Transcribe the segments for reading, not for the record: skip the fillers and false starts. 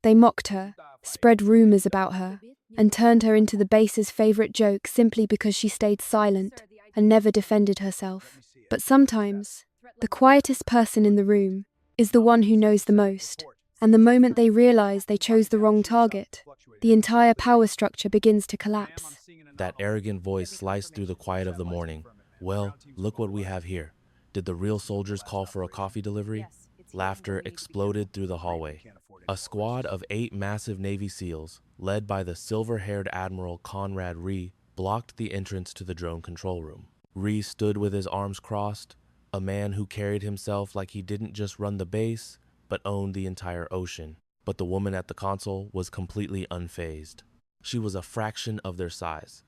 They mocked her, spread rumors about her, and turned her into the base's favorite joke simply because she stayed silent and never defended herself. But sometimes, the quietest person in the room is the one who knows the most, and the moment they realize they chose the wrong target, the entire power structure begins to collapse. That arrogant voice sliced through the quiet of the morning. Well, look what we have here. Did the real soldiers call for a coffee delivery? Laughter exploded through the hallway. A squad of 8 massive Navy SEALs, led by the silver-haired Admiral Conrad Rhee, blocked the entrance to the drone control room. Rhee stood with his arms crossed, a man who carried himself like he didn't just run the base, but owned the entire ocean. But the woman at the console was completely unfazed. She was a fraction of their size.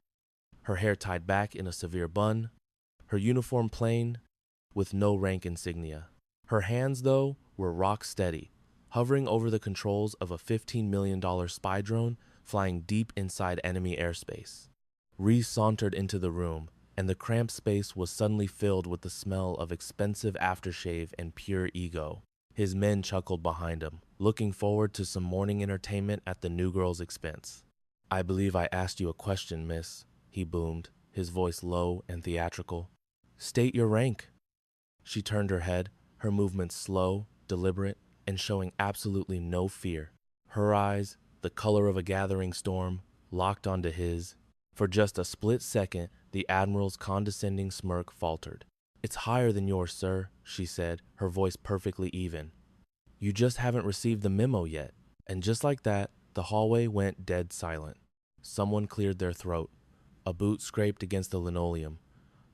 Her hair tied back in a severe bun, her uniform plain, with no rank insignia. Her hands, though, were rock steady, hovering over the controls of a $15 million spy drone flying deep inside enemy airspace. Rhee sauntered into the room, and the cramped space was suddenly filled with the smell of expensive aftershave and pure ego. His men chuckled behind him, looking forward to some morning entertainment at the new girl's expense. "I believe I asked you a question, miss," he boomed, his voice low and theatrical. "State your rank." She turned her head, her movements slow, deliberate, and showing absolutely no fear. Her eyes, the color of a gathering storm, locked onto his. For just a split second, the Admiral's condescending smirk faltered. "It's higher than yours, sir," she said, her voice perfectly even. "You just haven't received the memo yet." And just like that, the hallway went dead silent. Someone cleared their throat. A boot scraped against the linoleum.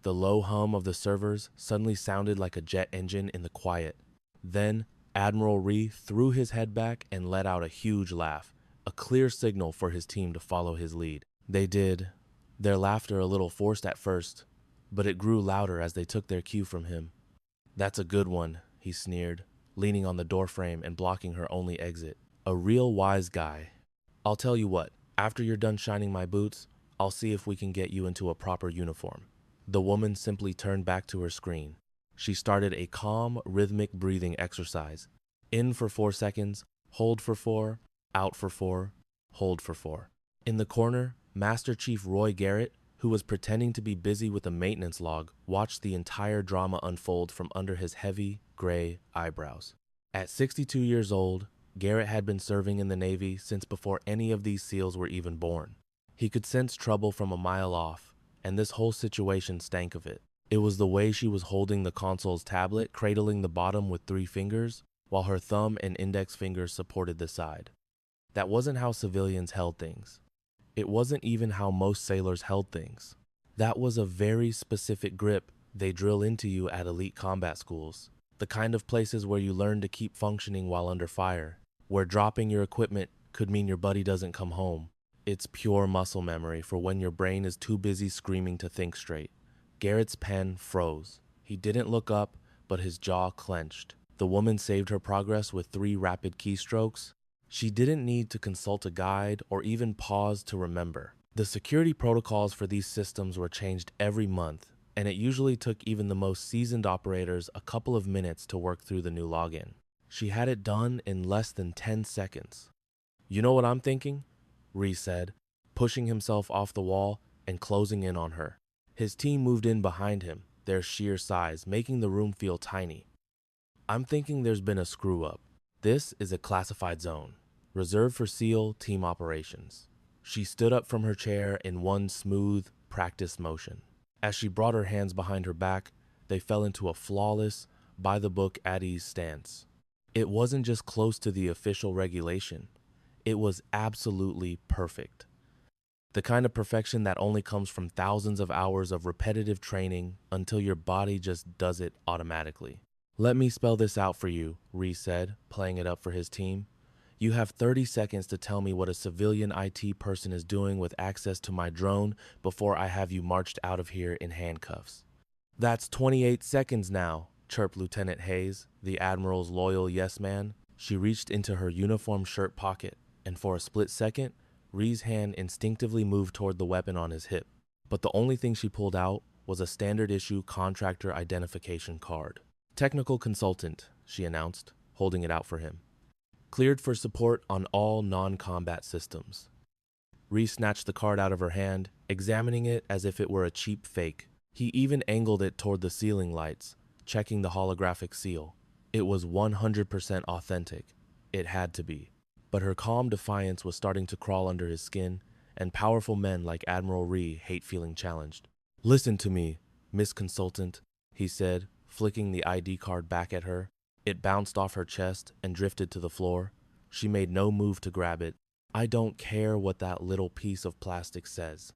The low hum of the servers suddenly sounded like a jet engine in the quiet. Then, Admiral Rhee threw his head back and let out a huge laugh, a clear signal for his team to follow his lead. They did, their laughter a little forced at first, but it grew louder as they took their cue from him. "That's a good one," he sneered, leaning on the doorframe and blocking her only exit. "A real wise guy. I'll tell you what, after you're done shining my boots, I'll see if we can get you into a proper uniform." The woman simply turned back to her screen. She started a calm, rhythmic breathing exercise. In for 4 seconds, hold for 4, out for 4, hold for 4. In the corner, Master Chief Roy Garrett, who was pretending to be busy with a maintenance log, watched the entire drama unfold from under his heavy, gray eyebrows. At 62 years old, Garrett had been serving in the Navy since before any of these SEALs were even born. He could sense trouble from a mile off, and this whole situation stank of it. It was the way she was holding the console's tablet, cradling the bottom with 3 fingers, while her thumb and index fingers supported the side. That wasn't how civilians held things. It wasn't even how most sailors held things. That was a very specific grip they drill into you at elite combat schools. The kind of places where you learn to keep functioning while under fire, where dropping your equipment could mean your buddy doesn't come home. It's pure muscle memory for when your brain is too busy screaming to think straight. Garrett's pen froze. He didn't look up, but his jaw clenched. The woman saved her progress with 3 rapid keystrokes. She didn't need to consult a guide or even pause to remember. The security protocols for these systems were changed every month, and it usually took even the most seasoned operators a couple of minutes to work through the new login. She had it done in less than 10 seconds. "You know what I'm thinking?" Rhee said, pushing himself off the wall and closing in on her. His team moved in behind him, their sheer size making the room feel tiny. "I'm thinking there's been a screw-up. This is a classified zone, reserved for SEAL team operations." She stood up from her chair in one smooth, practiced motion. As she brought her hands behind her back, they fell into a flawless, by-the-book at-ease stance. It wasn't just close to the official regulation. It was absolutely perfect. The kind of perfection that only comes from thousands of hours of repetitive training until your body just does it automatically. "Let me spell this out for you," Rhee said, playing it up for his team. "You have 30 seconds to tell me what a civilian IT person is doing with access to my drone before I have you marched out of here in handcuffs." "That's 28 seconds now," chirped Lieutenant Hayes, the Admiral's loyal yes man. She reached into her uniform shirt pocket, and for a split second, Rhee's hand instinctively moved toward the weapon on his hip. But the only thing she pulled out was a standard-issue contractor identification card. "Technical consultant," she announced, holding it out for him. Cleared for support on all non-combat systems. Ree snatched the card out of her hand, examining it as if it were a cheap fake. He even angled it toward the ceiling lights, checking the holographic seal. It was 100% authentic. It had to be. But her calm defiance was starting to crawl under his skin, and powerful men like Admiral Ree hate feeling challenged. "Listen to me, Miss Consultant," he said, flicking the ID card back at her. It bounced off her chest and drifted to the floor. She made no move to grab it. "I don't care what that little piece of plastic says.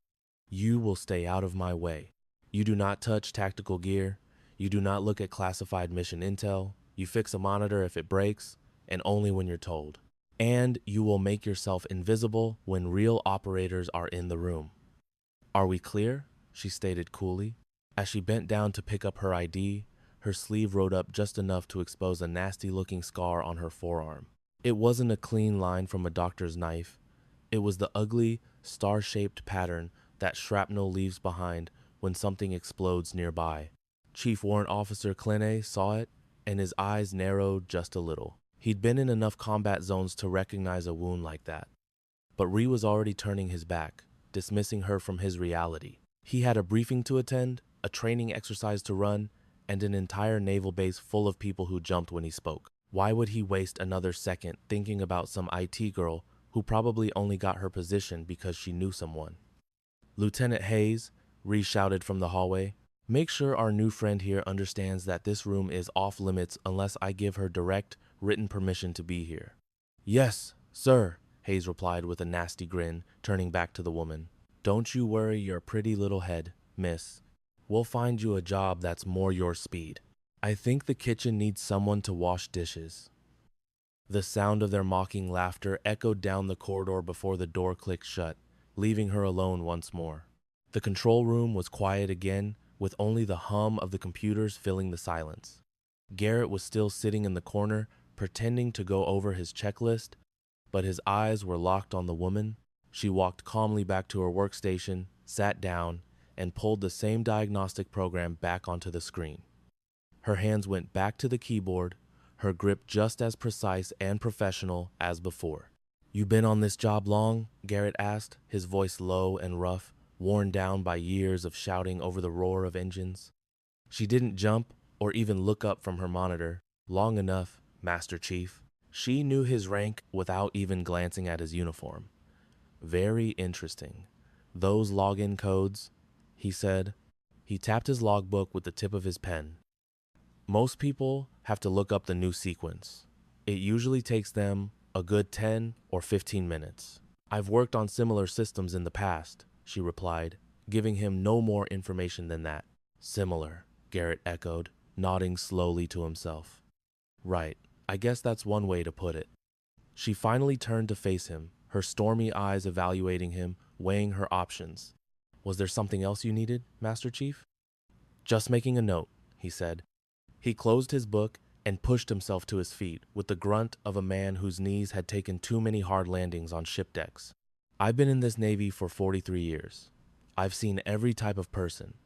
You will stay out of my way. You do not touch tactical gear. You do not look at classified mission intel. You fix a monitor if it breaks, and only when you're told. And you will make yourself invisible when real operators are in the room." "Are we clear?" she stated coolly. As she bent down to pick up her ID, her sleeve rode up just enough to expose a nasty-looking scar on her forearm. It wasn't a clean line from a doctor's knife. It was the ugly, star-shaped pattern that shrapnel leaves behind when something explodes nearby. Chief Warrant Officer Clene saw it, and his eyes narrowed just a little. He'd been in enough combat zones to recognize a wound like that. But Ree was already turning his back, dismissing her from his reality. He had a briefing to attend, a training exercise to run, and an entire naval base full of people who jumped when he spoke. Why would he waste another second thinking about some IT girl who probably only got her position because she knew someone? "Lieutenant Hayes," Ree shouted from the hallway, "make sure our new friend here understands that this room is off limits unless I give her direct, written permission to be here." "Yes, sir," Hayes replied with a nasty grin, turning back to the woman. "Don't you worry your pretty little head, miss. We'll find you a job that's more your speed. I think the kitchen needs someone to wash dishes." The sound of their mocking laughter echoed down the corridor before the door clicked shut, leaving her alone once more. The control room was quiet again, with only the hum of the computers filling the silence. Garrett was still sitting in the corner, pretending to go over his checklist, but his eyes were locked on the woman. She walked calmly back to her workstation, sat down, and pulled the same diagnostic program back onto the screen. Her hands went back to the keyboard, her grip just as precise and professional as before. "You been on this job long?" Garrett asked, his voice low and rough, worn down by years of shouting over the roar of engines. She didn't jump or even look up from her monitor. "Long enough, Master Chief." She knew his rank without even glancing at his uniform. "Very interesting. Those login codes," he said. He tapped his logbook with the tip of his pen. "Most people have to look up the new sequence. It usually takes them a good 10 or 15 minutes. I've worked on similar systems in the past," she replied, giving him no more information than that. "Similar," Garrett echoed, nodding slowly to himself. "Right, I guess that's one way to put it." She finally turned to face him, her stormy eyes evaluating him, weighing her options. "Was there something else you needed, Master Chief?" "Just making a note," he said. He closed his book and pushed himself to his feet with the grunt of a man whose knees had taken too many hard landings on ship decks. "I've been in this Navy for 43 years. I've seen every type of person.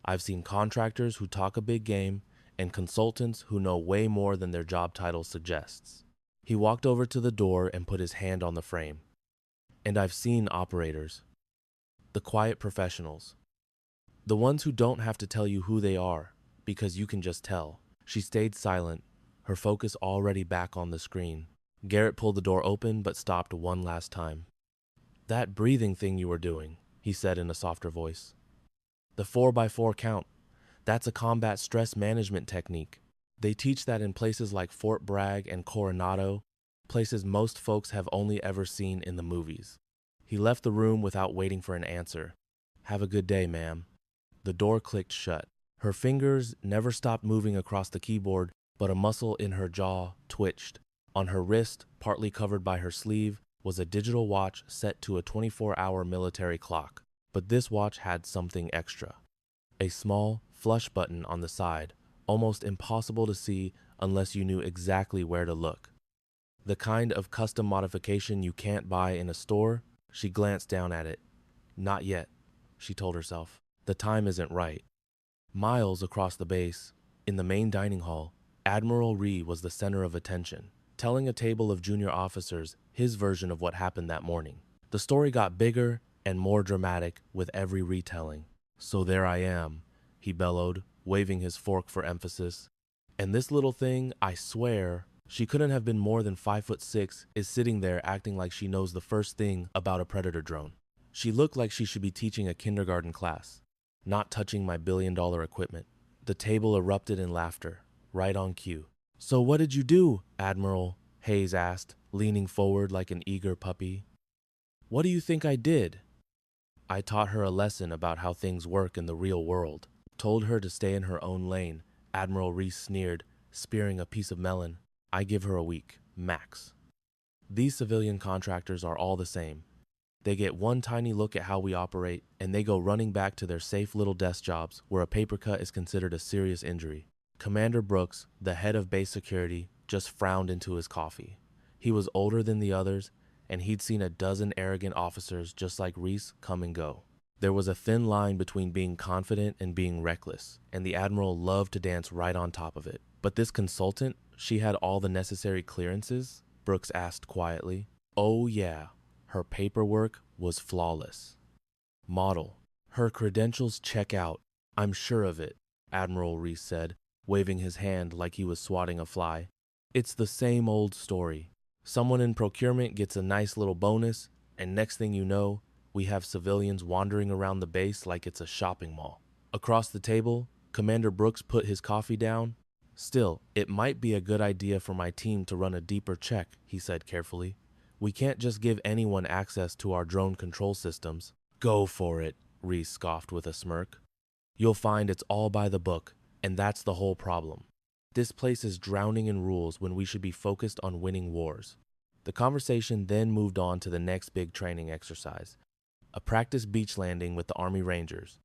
I've seen contractors who talk a big game and consultants who know way more than their job title suggests." He walked over to the door and put his hand on the frame. "And I've seen operators. The quiet professionals. The ones who don't have to tell you who they are, because you can just tell." She stayed silent, her focus already back on the screen. Garrett pulled the door open but stopped one last time. "That breathing thing you were doing," he said in a softer voice. "The 4x4 count. That's a combat stress management technique. They teach that in places like Fort Bragg and Coronado, places most folks have only ever seen in the movies." He left the room without waiting for an answer. "Have a good day, ma'am." The door clicked shut. Her fingers never stopped moving across the keyboard, but a muscle in her jaw twitched. On her wrist, partly covered by her sleeve, was a digital watch set to a 24-hour military clock. But this watch had something extra. A small, flush button on the side, almost impossible to see unless you knew exactly where to look. The kind of custom modification you can't buy in a store. She glanced down at it. "Not yet," she told herself. "The time isn't right." Miles across the base, in the main dining hall, Admiral Ree was the center of attention. telling a table of junior officers his version of what happened that morning. The story got bigger and more dramatic with every retelling. "So there I am," he bellowed, waving his fork for emphasis. "And this little thing, I swear, she couldn't have been more than 5'6", is sitting there acting like she knows the first thing about a Predator drone. She looked like she should be teaching a kindergarten class, not touching my billion-dollar equipment." The table erupted in laughter, right on cue. "So what did you do?" Admiral Hayes asked, leaning forward like an eager puppy. "What do you think I did?" "I taught her a lesson about how things work in the real world. Told her to stay in her own lane," Admiral Reese sneered, spearing a piece of melon. "I give her a week, max. These civilian contractors are all the same. They get one tiny look at how we operate, and they go running back to their safe little desk jobs where a paper cut is considered a serious injury." Commander Brooks, the head of base security, just frowned into his coffee. He was older than the others, and he'd seen a dozen arrogant officers just like Reese come and go. There was a thin line between being confident and being reckless, and the Admiral loved to dance right on top of it. "But this consultant, she had all the necessary clearances?" Brooks asked quietly. "Oh yeah, her paperwork was flawless. Model. Her credentials check out. I'm sure of it," Admiral Reese said, waving his hand like he was swatting a fly. "It's the same old story. Someone in procurement gets a nice little bonus, and next thing you know, we have civilians wandering around the base like it's a shopping mall." Across the table, Commander Brooks put his coffee down. "Still, it might be a good idea for my team to run a deeper check," he said carefully. "We can't just give anyone access to our drone control systems." "Go for it," Reese scoffed with a smirk. "You'll find it's all by the book, and that's the whole problem. This place is drowning in rules when we should be focused on winning wars." The conversation then moved on to the next big training exercise, a practice beach landing with the Army Rangers.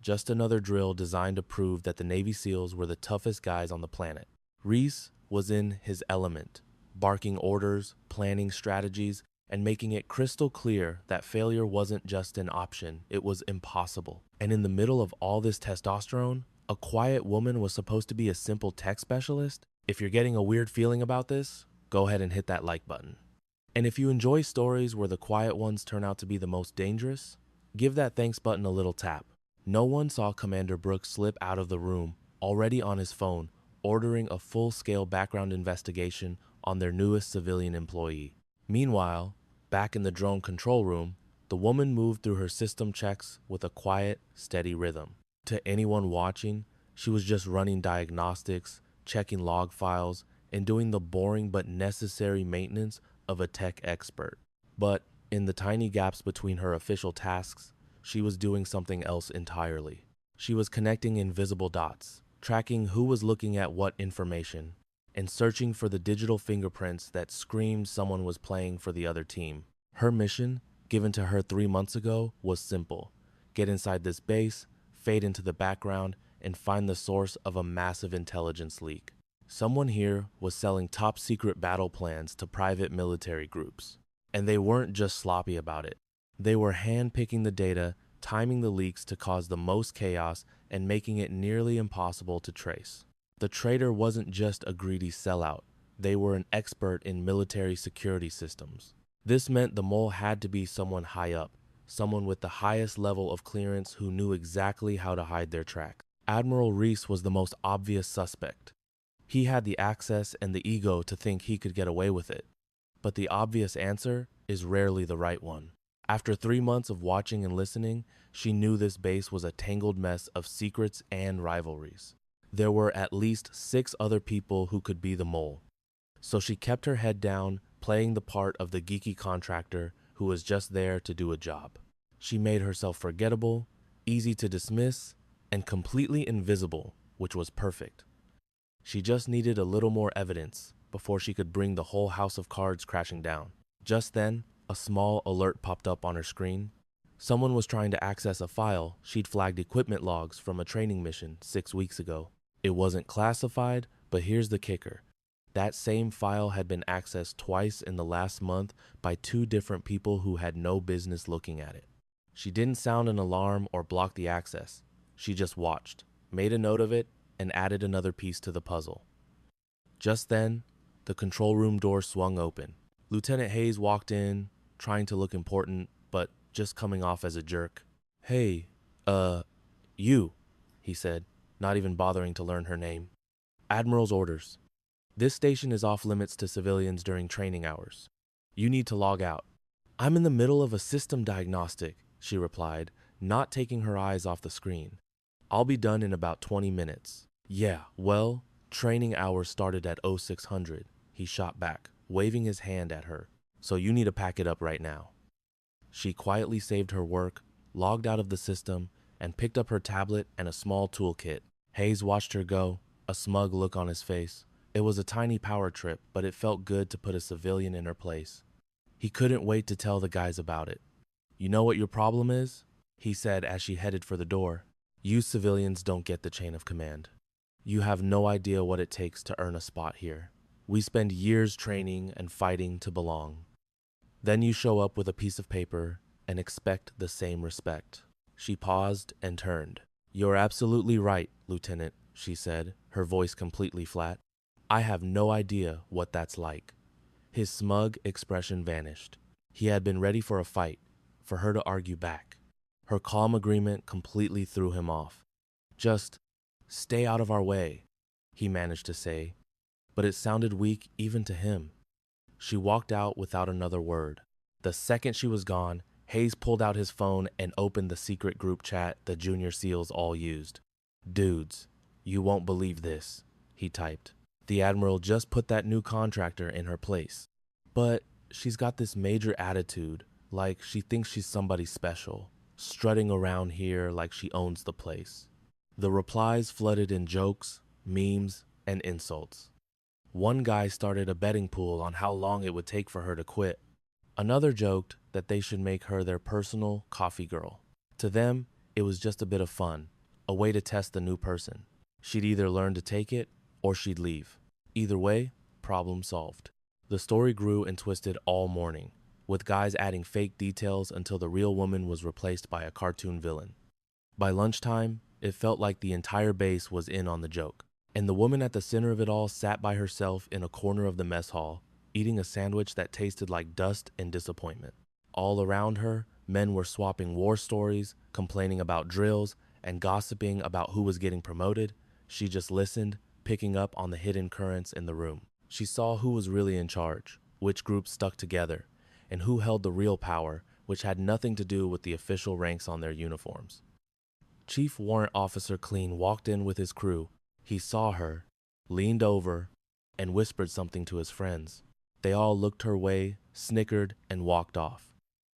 Just another drill designed to prove that the Navy SEALs were the toughest guys on the planet. Reese was in his element, barking orders, planning strategies, and making it crystal clear that failure wasn't just an option, it was impossible. And in the middle of all this testosterone, a quiet woman was supposed to be a simple tech specialist? If you're getting a weird feeling about this, go ahead and hit that like button. And if you enjoy stories where the quiet ones turn out to be the most dangerous, give that thanks button a little tap. No one saw Commander Brooks slip out of the room, already on his phone, ordering a full-scale background investigation on their newest civilian employee. Meanwhile, back in the drone control room, the woman moved through her system checks with a quiet, steady rhythm. To anyone watching, she was just running diagnostics, checking log files, and doing the boring but necessary maintenance of a tech expert. But in the tiny gaps between her official tasks, she was doing something else entirely. She was connecting invisible dots, tracking who was looking at what information, and searching for the digital fingerprints that screamed someone was playing for the other team. Her mission, given to her 3 months ago, was simple: get inside this base, fade into the background, and find the source of a massive intelligence leak. Someone here was selling top-secret battle plans to private military groups. And they weren't just sloppy about it. They were hand-picking the data, timing the leaks to cause the most chaos, and making it nearly impossible to trace. The traitor wasn't just a greedy sellout. They were an expert in military security systems. This meant the mole had to be someone high up, someone with the highest level of clearance who knew exactly how to hide their tracks. Admiral Reese was the most obvious suspect. He had the access and the ego to think he could get away with it. But the obvious answer is rarely the right one. After 3 months of watching and listening, she knew this base was a tangled mess of secrets and rivalries. There were at least 6 other people who could be the mole. So she kept her head down, playing the part of the geeky contractor who was just there to do a job. She made herself forgettable, easy to dismiss, and completely invisible, which was perfect. She just needed a little more evidence before she could bring the whole house of cards crashing down. Just then, a small alert popped up on her screen. Someone was trying to access a file she'd flagged equipment logs from a training mission 6 weeks ago. It wasn't classified, but here's the kicker. That same file had been accessed twice in the last month by 2 different people who had no business looking at it. She didn't sound an alarm or block the access. She just watched, made a note of it, and added another piece to the puzzle. Just then, The control room door swung open. Lieutenant Hayes walked in, trying to look important, but just coming off as a jerk. "Hey, you," he said, not even bothering to learn her name. "Admiral's orders. This station is off limits to civilians during training hours. You need to log out." "I'm in the middle of a system diagnostic," she replied, not taking her eyes off the screen. "I'll be done in about 20 minutes. "Yeah, well, training hours started at 0600, he shot back, waving his hand at her. "So you need to pack it up right now." She quietly saved her work, logged out of the system, and picked up her tablet and a small toolkit. Hayes watched her go, a smug look on his face. It was a tiny power trip, but it felt good to put a civilian in her place. He couldn't wait to tell the guys about it. "You know what your problem is?" he said as she headed for the door. "You civilians don't get the chain of command. You have no idea what it takes to earn a spot here. We spend years training and fighting to belong. Then you show up with a piece of paper and expect the same respect." She paused and turned. "You're absolutely right, Lieutenant," she said, her voice completely flat. "I have no idea what that's like." His smug expression vanished. He had been ready for a fight, for her to argue back. Her calm agreement completely threw him off. "Just stay out of our way," he managed to say, but it sounded weak even to him. She walked out without another word. The second she was gone, Hayes pulled out his phone and opened the secret group chat the junior SEALs all used. "Dudes, you won't believe this," he typed. "The Admiral just put that new contractor in her place. But she's got this major attitude, like she thinks she's somebody special, strutting around here like she owns the place." The replies flooded in jokes, memes, and insults. One guy started a betting pool on how long it would take for her to quit. Another joked that they should make her their personal coffee girl. To them, it was just a bit of fun, a way to test the new person. She'd either learn to take it or she'd leave. Either way, problem solved. The story grew and twisted all morning, with guys adding fake details until the real woman was replaced by a cartoon villain. By lunchtime, it felt like the entire base was in on the joke, and the woman at the center of it all sat by herself in a corner of the mess hall, eating a sandwich that tasted like dust and disappointment. All around her, men were swapping war stories, complaining about drills, and gossiping about who was getting promoted. She just listened, picking up on the hidden currents in the room. She saw who was really in charge, which groups stuck together, and who held the real power, which had nothing to do with the official ranks on their uniforms. Chief Warrant Officer Clean walked in with his crew. He saw her, leaned over, and whispered something to his friends. They all looked her way, snickered, and walked off.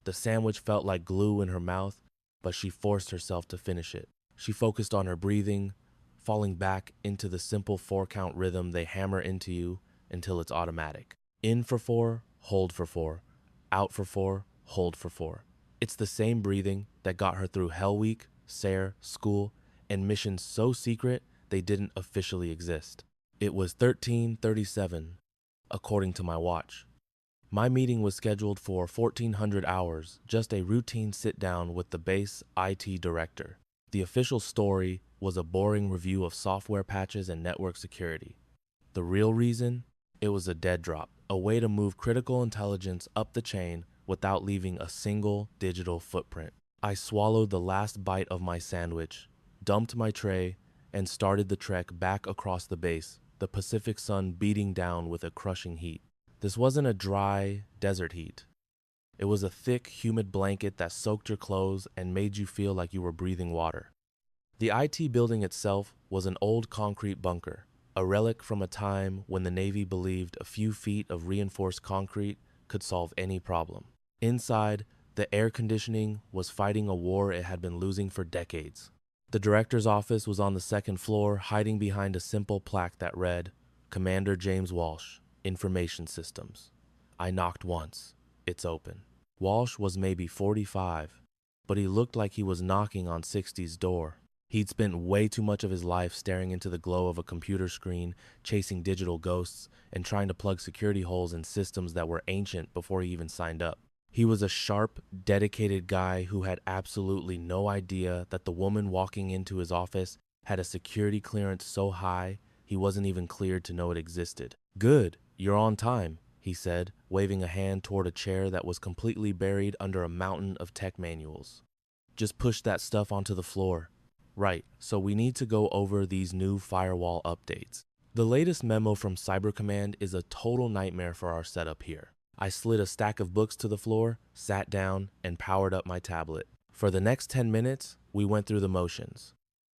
The sandwich felt like glue in her mouth, but she forced herself to finish it. She focused on her breathing, falling back into the simple 4-count rhythm they hammer into you until it's automatic. In for 4, hold for 4. Out for 4, hold for 4. It's the same breathing that got her through Hell Week, SARE, school, and missions so secret they didn't officially exist. It was 13:37, according to my watch. My meeting was scheduled for 1400 hours, just a routine sit-down with the base IT director. The official story was a boring review of software patches and network security. The real reason? It was a dead drop, a way to move critical intelligence up the chain without leaving a single digital footprint. I swallowed the last bite of my sandwich, dumped my tray, and started the trek back across the base, the Pacific sun beating down with a crushing heat. This wasn't a dry, desert heat. It was a thick, humid blanket that soaked your clothes and made you feel like you were breathing water. The IT building itself was an old concrete bunker, a relic from a time when the Navy believed a few feet of reinforced concrete could solve any problem. Inside, the air conditioning was fighting a war it had been losing for decades. The director's office was on the second floor, hiding behind a simple plaque that read, "Commander James Walsh, Information Systems." I knocked once. It's open. Walsh was maybe 45, but he looked like he was knocking on 60's door. He'd spent way too much of his life staring into the glow of a computer screen, chasing digital ghosts, and trying to plug security holes in systems that were ancient before he even signed up. He was a sharp, dedicated guy who had absolutely no idea that the woman walking into his office had a security clearance so high he wasn't even cleared to know it existed. Good, "You're on time," he said, waving a hand toward a chair that was completely buried under a mountain of tech manuals. "Just push that stuff onto the floor." Right, so we need to go over these new firewall updates. The latest memo from Cyber Command is a total nightmare for our setup here. I slid a stack of books to the floor, sat down, and powered up my tablet. For the next 10 minutes, we went through the motions.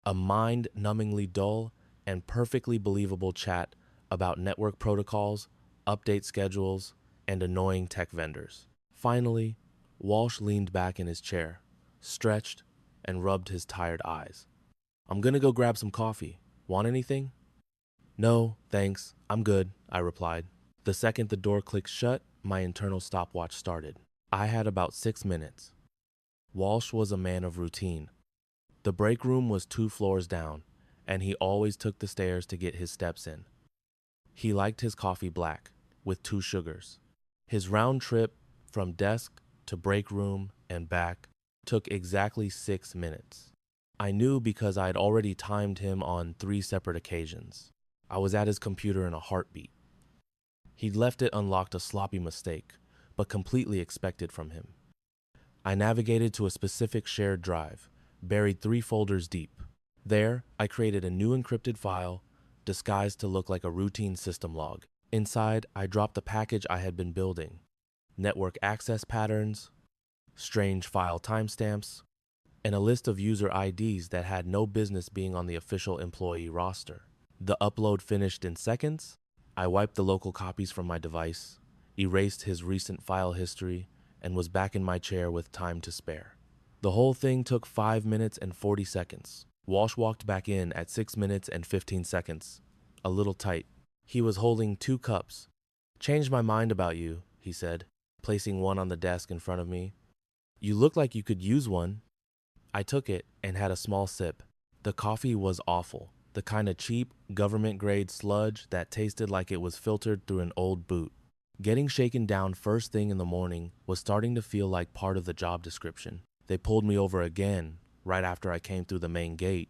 A mind-numbingly dull and perfectly believable chat about network protocols, update schedules, and annoying tech vendors. Finally, Walsh leaned back in his chair, stretched, and rubbed his tired eyes. "I'm gonna go grab some coffee. Want anything?" "No, thanks. I'm good," I replied. The second the door clicked shut, my internal stopwatch started. I had about 6 minutes. Walsh was a man of routine. The break room was 2 floors down, and he always took the stairs to get his steps in. He liked his coffee black, with 2 sugars. His round trip from desk to break room and back took exactly 6 minutes. I knew because I'd already timed him on 3 separate occasions. I was at his computer in a heartbeat. He'd left it unlocked, a sloppy mistake, but completely expected from him. I navigated to a specific shared drive, buried 3 folders deep. There, I created a new encrypted file, disguised to look like a routine system log. Inside, I dropped the package I had been building: network access patterns, strange file timestamps, and a list of user IDs that had no business being on the official employee roster. The upload finished in seconds. I wiped the local copies from my device, erased his recent file history, and was back in my chair with time to spare. The whole thing took 5 minutes and 40 seconds. Walsh walked back in at 6 minutes and 15 seconds, a little tight. He was holding 2 cups. "Changed my mind about you," he said, placing one on the desk in front of me. "You look like you could use one." I took it and had a small sip. The coffee was awful, the kind of cheap, government-grade sludge that tasted like it was filtered through an old boot. Getting shaken down first thing in the morning was starting to feel like part of the job description. They pulled me over again right after I came through the main gate,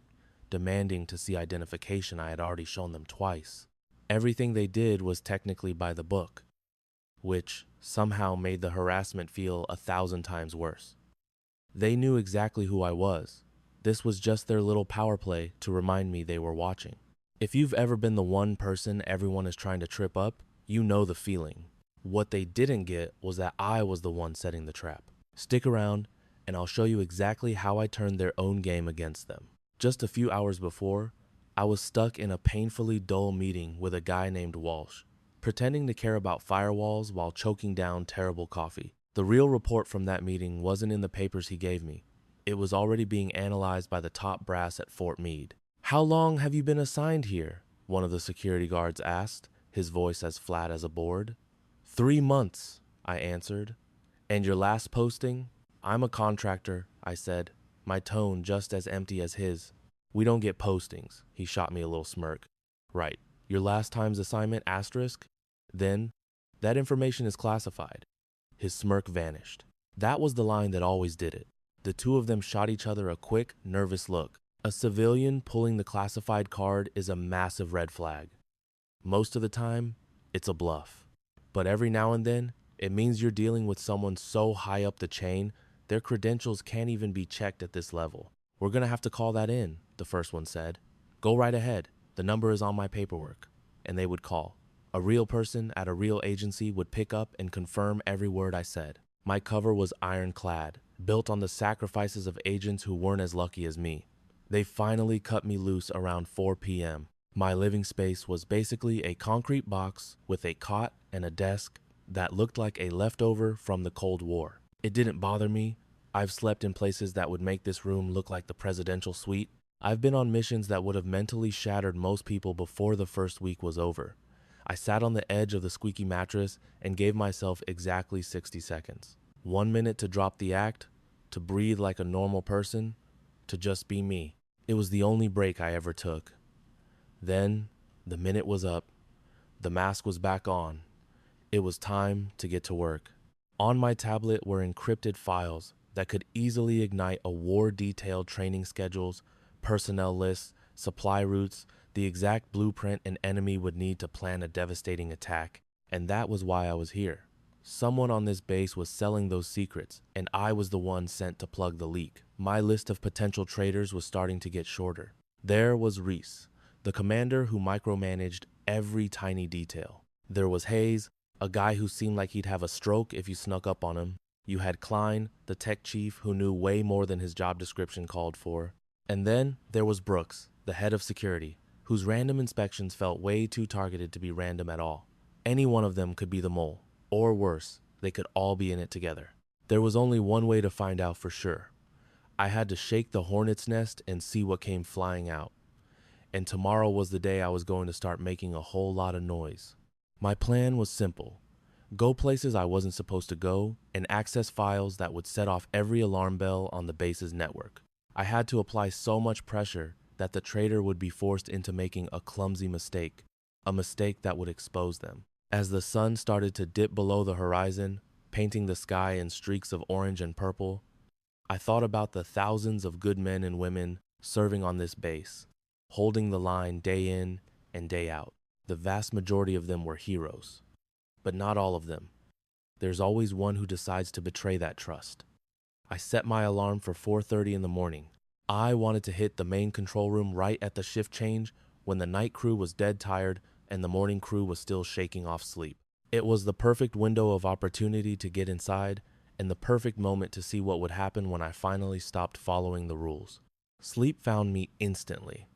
demanding to see identification I had already shown them twice. Everything they did was technically by the book, which somehow made the harassment feel 1,000 times worse. They knew exactly who I was. This was just their little power play to remind me they were watching. If you've ever been the one person everyone is trying to trip up, you know the feeling. What they didn't get was that I was the one setting the trap. Stick around, and I'll show you exactly how I turned their own game against them. Just a few hours before, I was stuck in a painfully dull meeting with a guy named Walsh, pretending to care about firewalls while choking down terrible coffee. The real report from that meeting wasn't in the papers he gave me. It was already being analyzed by the top brass at Fort Meade. "How long have you been assigned here?" one of the security guards asked, his voice as flat as a board. 3 months, I answered. "And your last posting?" "I'm a contractor," I said, my tone just as empty as his. "We don't get postings," he shot me a little smirk. "Right. Your last time's assignment, asterisk? Then, that information is classified." His smirk vanished. That was the line that always did it. The two of them shot each other a quick, nervous look. A civilian pulling the classified card is a massive red flag. Most of the time, it's a bluff. But every now and then, it means you're dealing with someone so high up the chain, their credentials can't even be checked at this level. "We're gonna have to call that in," the first one said. "Go right ahead. The number is on my paperwork." And they would call. A real person at a real agency would pick up and confirm every word I said. My cover was ironclad, built on the sacrifices of agents who weren't as lucky as me. They finally cut me loose around 4 p.m. My living space was basically a concrete box with a cot and a desk that looked like a leftover from the Cold War. It didn't bother me. I've slept in places that would make this room look like the presidential suite. I've been on missions that would have mentally shattered most people before the first week was over. I sat on the edge of the squeaky mattress and gave myself exactly 60 seconds. 1 minute to drop the act, to breathe like a normal person, to just be me. It was the only break I ever took. Then, the minute was up. The mask was back on. It was time to get to work. On my tablet were encrypted files that could easily ignite a war-detailed training schedules, personnel lists, supply routes, the exact blueprint an enemy would need to plan a devastating attack. And that was why I was here. Someone on this base was selling those secrets, and I was the one sent to plug the leak. My list of potential traitors was starting to get shorter. There was Reese, the commander who micromanaged every tiny detail. There was Hayes, a guy who seemed like he'd have a stroke if you snuck up on him. You had Klein, the tech chief who knew way more than his job description called for. And then there was Brooks, the head of security, whose random inspections felt way too targeted to be random at all. Any one of them could be the mole, or worse, they could all be in it together. There was only one way to find out for sure. I had to shake the hornet's nest and see what came flying out. And tomorrow was the day I was going to start making a whole lot of noise. My plan was simple. Go places I wasn't supposed to go and access files that would set off every alarm bell on the base's network. I had to apply so much pressure that the traitor would be forced into making a clumsy mistake, a mistake that would expose them. As the sun started to dip below the horizon, painting the sky in streaks of orange and purple, I thought about the thousands of good men and women serving on this base, holding the line day in and day out. The vast majority of them were heroes, but not all of them. There's always one who decides to betray that trust. I set my alarm for 4:30 in the morning. I wanted to hit the main control room right at the shift change when the night crew was dead tired and the morning crew was still shaking off sleep. It was the perfect window of opportunity to get inside and the perfect moment to see what would happen when I finally stopped following the rules. Sleep found me instantly.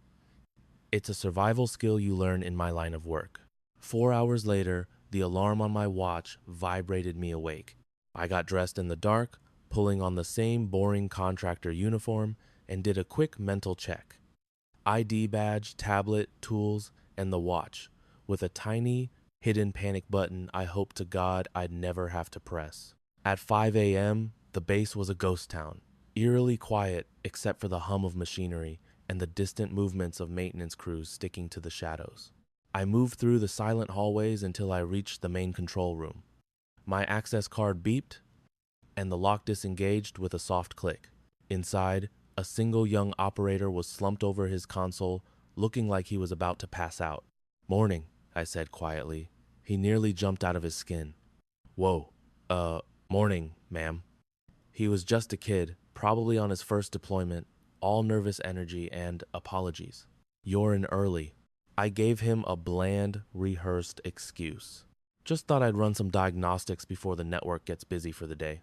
It's a survival skill you learn in my line of work. 4 hours later, the alarm on my watch vibrated me awake. I got dressed in the dark, pulling on the same boring contractor uniform, and did a quick mental check. ID badge, tablet, tools, and the watch, with a tiny, hidden panic button I hoped to God I'd never have to press. At 5 a.m., the base was a ghost town, eerily quiet except for the hum of machinery and the distant movements of maintenance crews sticking to the shadows. I moved through the silent hallways until I reached the main control room. My access card beeped, and the lock disengaged with a soft click. Inside, a single young operator was slumped over his console, looking like he was about to pass out. "Morning," I said quietly. He nearly jumped out of his skin. "Whoa, morning, ma'am." He was just a kid, probably on his first deployment, all nervous energy and apologies. "You're in early." I gave him a bland, rehearsed excuse. "Just thought I'd run some diagnostics before the network gets busy for the day."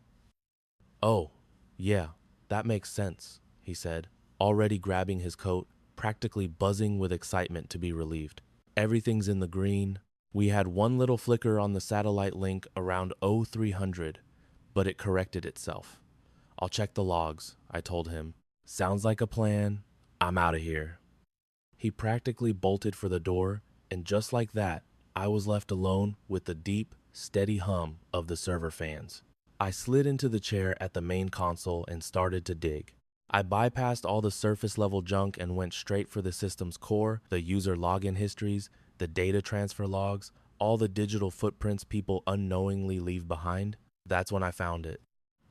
"Oh, yeah, that makes sense," he said, already grabbing his coat, practically buzzing with excitement to be relieved. "Everything's in the green. We had one little flicker on the satellite link around 0300, but it corrected itself. I'll check the logs," I told him. "Sounds like a plan. I'm out of here." He practically bolted for the door, and just like that, I was left alone with the deep, steady hum of the server fans. I slid into the chair at the main console and started to dig. I bypassed all the surface-level junk and went straight for the system's core, the user login histories, the data transfer logs, all the digital footprints people unknowingly leave behind. That's when I found it.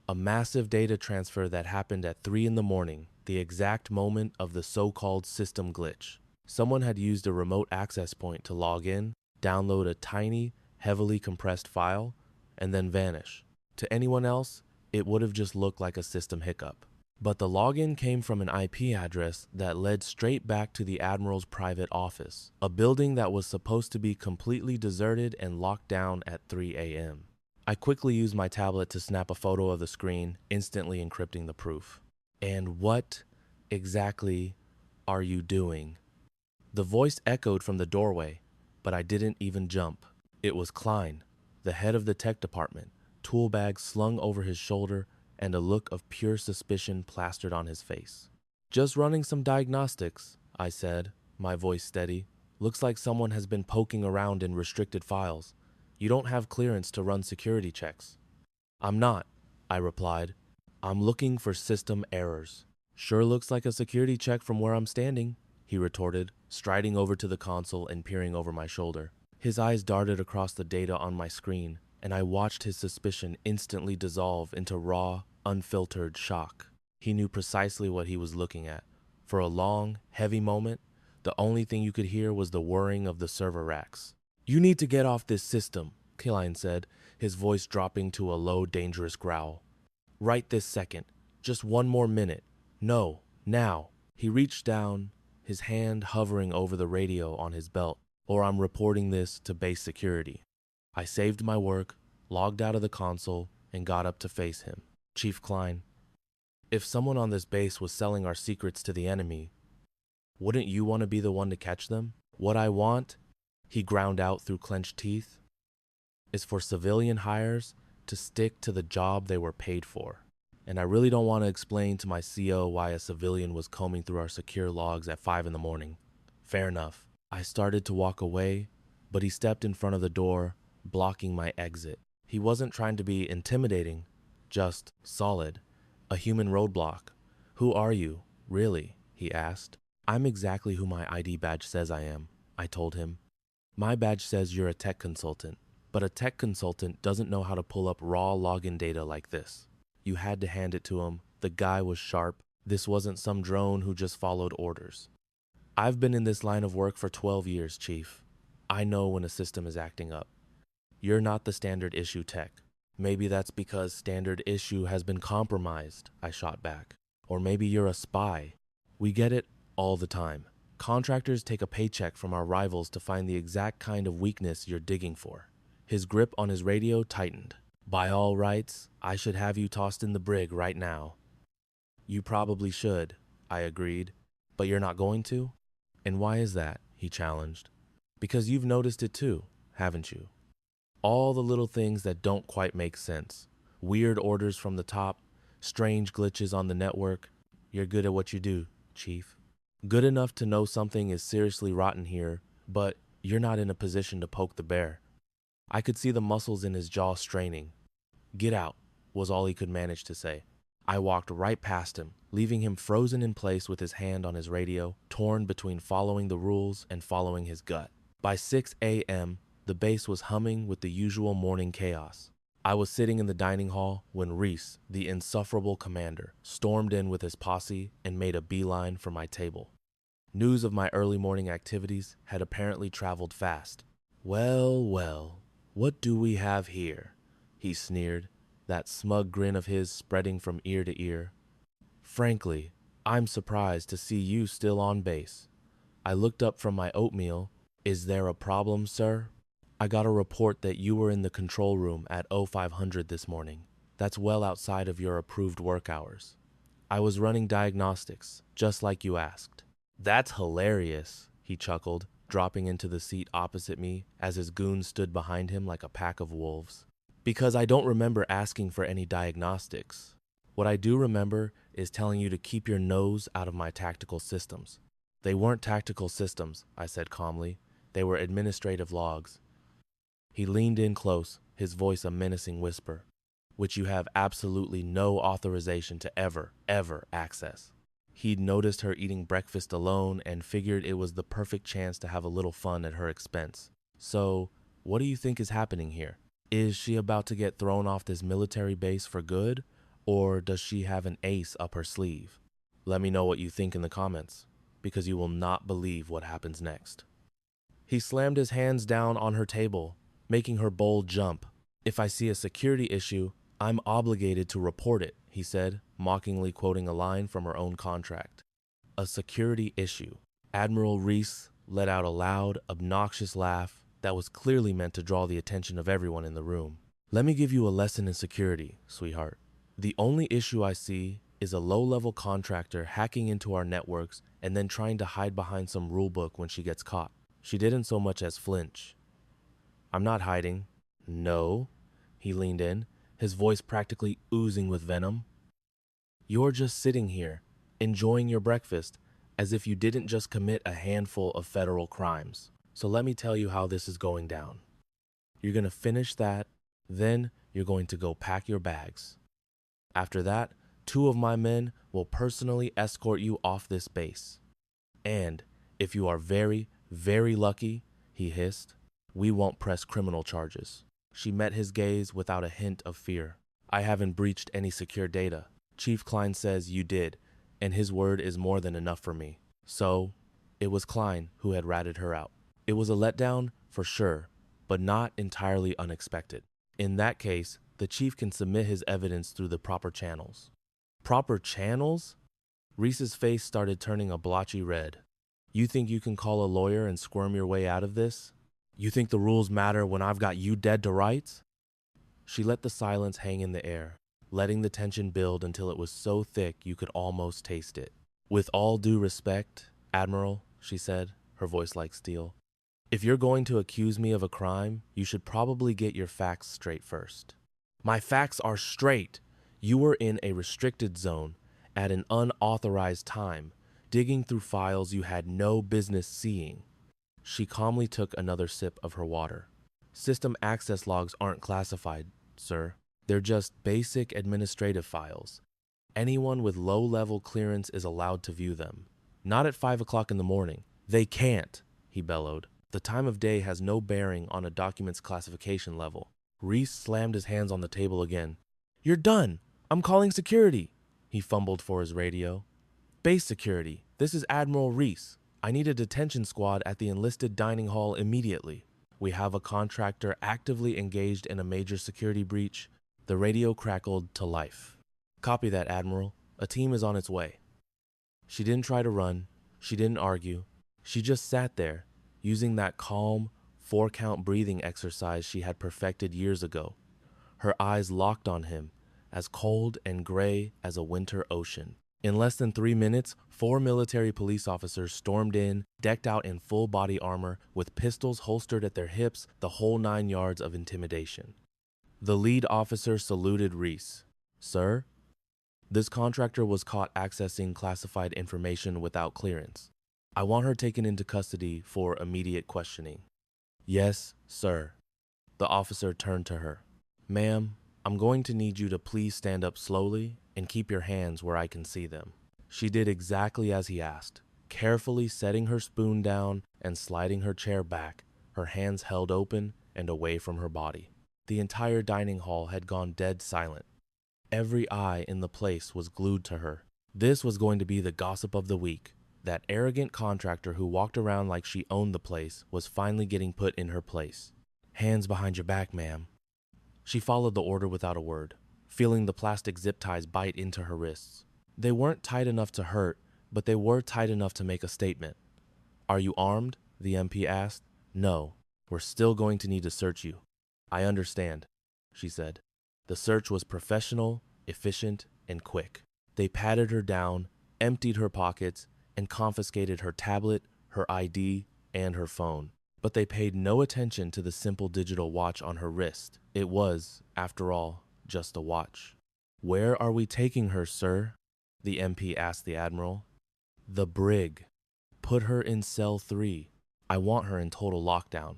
A massive data transfer that happened at 3 in the morning, the exact moment of the so-called system glitch. Someone had used a remote access point to log in, download a tiny, heavily compressed file, and then vanish. To anyone else, it would have just looked like a system hiccup. But the login came from an IP address that led straight back to the Admiral's private office, a building that was supposed to be completely deserted and locked down at 3 a.m. I quickly used my tablet to snap a photo of the screen, instantly encrypting the proof. "And what exactly are you doing?" The voice echoed from the doorway, but I didn't even jump. It was Klein, the head of the tech department, tool bag slung over his shoulder and a look of pure suspicion plastered on his face. "Just running some diagnostics," I said, my voice steady. "Looks like someone has been poking around in restricted files. You don't have clearance to run security checks." "I'm not," I replied. "I'm looking for system errors." "Sure looks like a security check from where I'm standing," he retorted, striding over to the console and peering over my shoulder. His eyes darted across the data on my screen, and I watched his suspicion instantly dissolve into raw, unfiltered shock. He knew precisely what he was looking at. For a long, heavy moment, the only thing you could hear was the whirring of the server racks. "You need to get off this system. Klein said, his voice dropping to a low, dangerous growl. Right this second. Just one more minute. No, now. He reached down, his hand hovering over the radio on his belt, or I'm reporting this to base security. I saved my work, logged out of the console, and got up to face him. Chief Klein, if someone on this base was selling our secrets to the enemy, wouldn't you want to be the one to catch them? What I want, he ground out through clenched teeth, is for civilian hires to stick to the job they were paid for. And I really don't want to explain to my CO why a civilian was combing through our secure logs at 5 in the morning. Fair enough. I started to walk away, but he stepped in front of the door, blocking my exit. He wasn't trying to be intimidating, just solid. A human roadblock. Who are you, really? He asked. I'm exactly who my ID badge says I am, I told him. My badge says you're a tech consultant, but a tech consultant doesn't know how to pull up raw login data like this. You had to hand it to him. The guy was sharp. This wasn't some drone who just followed orders. I've been in this line of work for 12 years, Chief. I know when a system is acting up. You're not the standard issue tech. Maybe that's because standard issue has been compromised, I shot back. Or maybe you're a spy. We get it all the time. Contractors take a paycheck from our rivals to find the exact kind of weakness you're digging for. His grip on his radio tightened. By all rights, I should have you tossed in the brig right now. You probably should, I agreed, but you're not going to? And why is that? He challenged. Because you've noticed it too, haven't you? All the little things that don't quite make sense. Weird orders from the top, strange glitches on the network. You're good at what you do, Chief. Good enough to know something is seriously rotten here, but you're not in a position to poke the bear. I could see the muscles in his jaw straining. Get out, was all he could manage to say. I walked right past him, leaving him frozen in place with his hand on his radio, torn between following the rules and following his gut. By 6 a.m., the base was humming with the usual morning chaos. I was sitting in the dining hall when Reese, the insufferable commander, stormed in with his posse and made a beeline for my table. News of my early morning activities had apparently traveled fast. Well, what do we have here? He sneered, that smug grin of his spreading from ear to ear. Frankly, I'm surprised to see you still on base. I looked up from my oatmeal. Is there a problem, sir? I got a report that you were in the control room at 0500 this morning. That's well outside of your approved work hours. I was running diagnostics, just like you asked. That's hilarious, he chuckled, dropping into the seat opposite me as his goons stood behind him like a pack of wolves. Because I don't remember asking for any diagnostics. What I do remember is telling you to keep your nose out of my tactical systems. They weren't tactical systems, I said calmly. They were administrative logs. He leaned in close, his voice a menacing whisper, which you have absolutely no authorization to ever access. He'd noticed her eating breakfast alone and figured it was the perfect chance to have a little fun at her expense. So, what do you think is happening here? Is she about to get thrown off this military base for good, or does she have an ace up her sleeve? Let me know what you think in the comments, because you will not believe what happens next. He slammed his hands down on her table, making her bowl jump. If I see a security issue, I'm obligated to report it, he said, mockingly quoting a line from her own contract. A security issue. Admiral Reese let out a loud, obnoxious laugh that was clearly meant to draw the attention of everyone in the room. Let me give you a lesson in security, sweetheart. The only issue I see is a low-level contractor hacking into our networks and then trying to hide behind some rulebook when she gets caught. She didn't so much as flinch. I'm not hiding. No. He leaned in, his voice practically oozing with venom. You're just sitting here, enjoying your breakfast, as if you didn't just commit a handful of federal crimes. So let me tell you how this is going down. You're going to finish that, then you're going to go pack your bags. After that, 2 of my men will personally escort you off this base. And if you are very, very lucky, he hissed, we won't press criminal charges. She met his gaze without a hint of fear. I haven't breached any secure data. Chief Klein says you did, and his word is more than enough for me. So, it was Klein who had ratted her out. It was a letdown, for sure, but not entirely unexpected. In that case, the chief can submit his evidence through the proper channels. Proper channels? Reese's face started turning a blotchy red. You think you can call a lawyer and squirm your way out of this? You think the rules matter when I've got you dead to rights? She let the silence hang in the air, letting the tension build until it was so thick you could almost taste it. With all due respect, Admiral, she said, her voice like steel, if you're going to accuse me of a crime, you should probably get your facts straight first. My facts are straight. You were in a restricted zone at an unauthorized time, digging through files you had no business seeing. She calmly took another sip of her water. System access logs aren't classified, sir. They're just basic administrative files. Anyone with low-level clearance is allowed to view them. Not at 5 o'clock in the morning. They can't, he bellowed. The time of day has no bearing on a document's classification level. Reese slammed his hands on the table again. You're done. I'm calling security. He fumbled for his radio. Base security. This is Admiral Reese. I need a detention squad at the enlisted dining hall immediately. We have a contractor actively engaged in a major security breach. The radio crackled to life. Copy that, Admiral. A team is on its way. She didn't try to run. She didn't argue. She just sat there, using that calm, 4-count breathing exercise she had perfected years ago. Her eyes locked on him, as cold and gray as a winter ocean. In less than 3 minutes, 4 military police officers stormed in, decked out in full body armor, with pistols holstered at their hips, the whole 9 yards of intimidation. The lead officer saluted Reese. Sir? This contractor was caught accessing classified information without clearance. I want her taken into custody for immediate questioning. Yes, sir. The officer turned to her. Ma'am, I'm going to need you to please stand up slowly and keep your hands where I can see them. She did exactly as he asked, carefully setting her spoon down and sliding her chair back, her hands held open and away from her body. The entire dining hall had gone dead silent. Every eye in the place was glued to her. This was going to be the gossip of the week. That arrogant contractor who walked around like she owned the place was finally getting put in her place. Hands behind your back, ma'am. She followed the order without a word, feeling the plastic zip ties bite into her wrists. They weren't tight enough to hurt, but they were tight enough to make a statement. Are you armed? The MP asked. No, we're still going to need to search you. I understand, she said. The search was professional, efficient, and quick. They patted her down, emptied her pockets, and confiscated her tablet, her ID, and her phone. But they paid no attention to the simple digital watch on her wrist. It was, after all, just a watch. Where are we taking her, sir? The MP asked the Admiral. The brig. Put her in cell 3. I want her in total lockdown.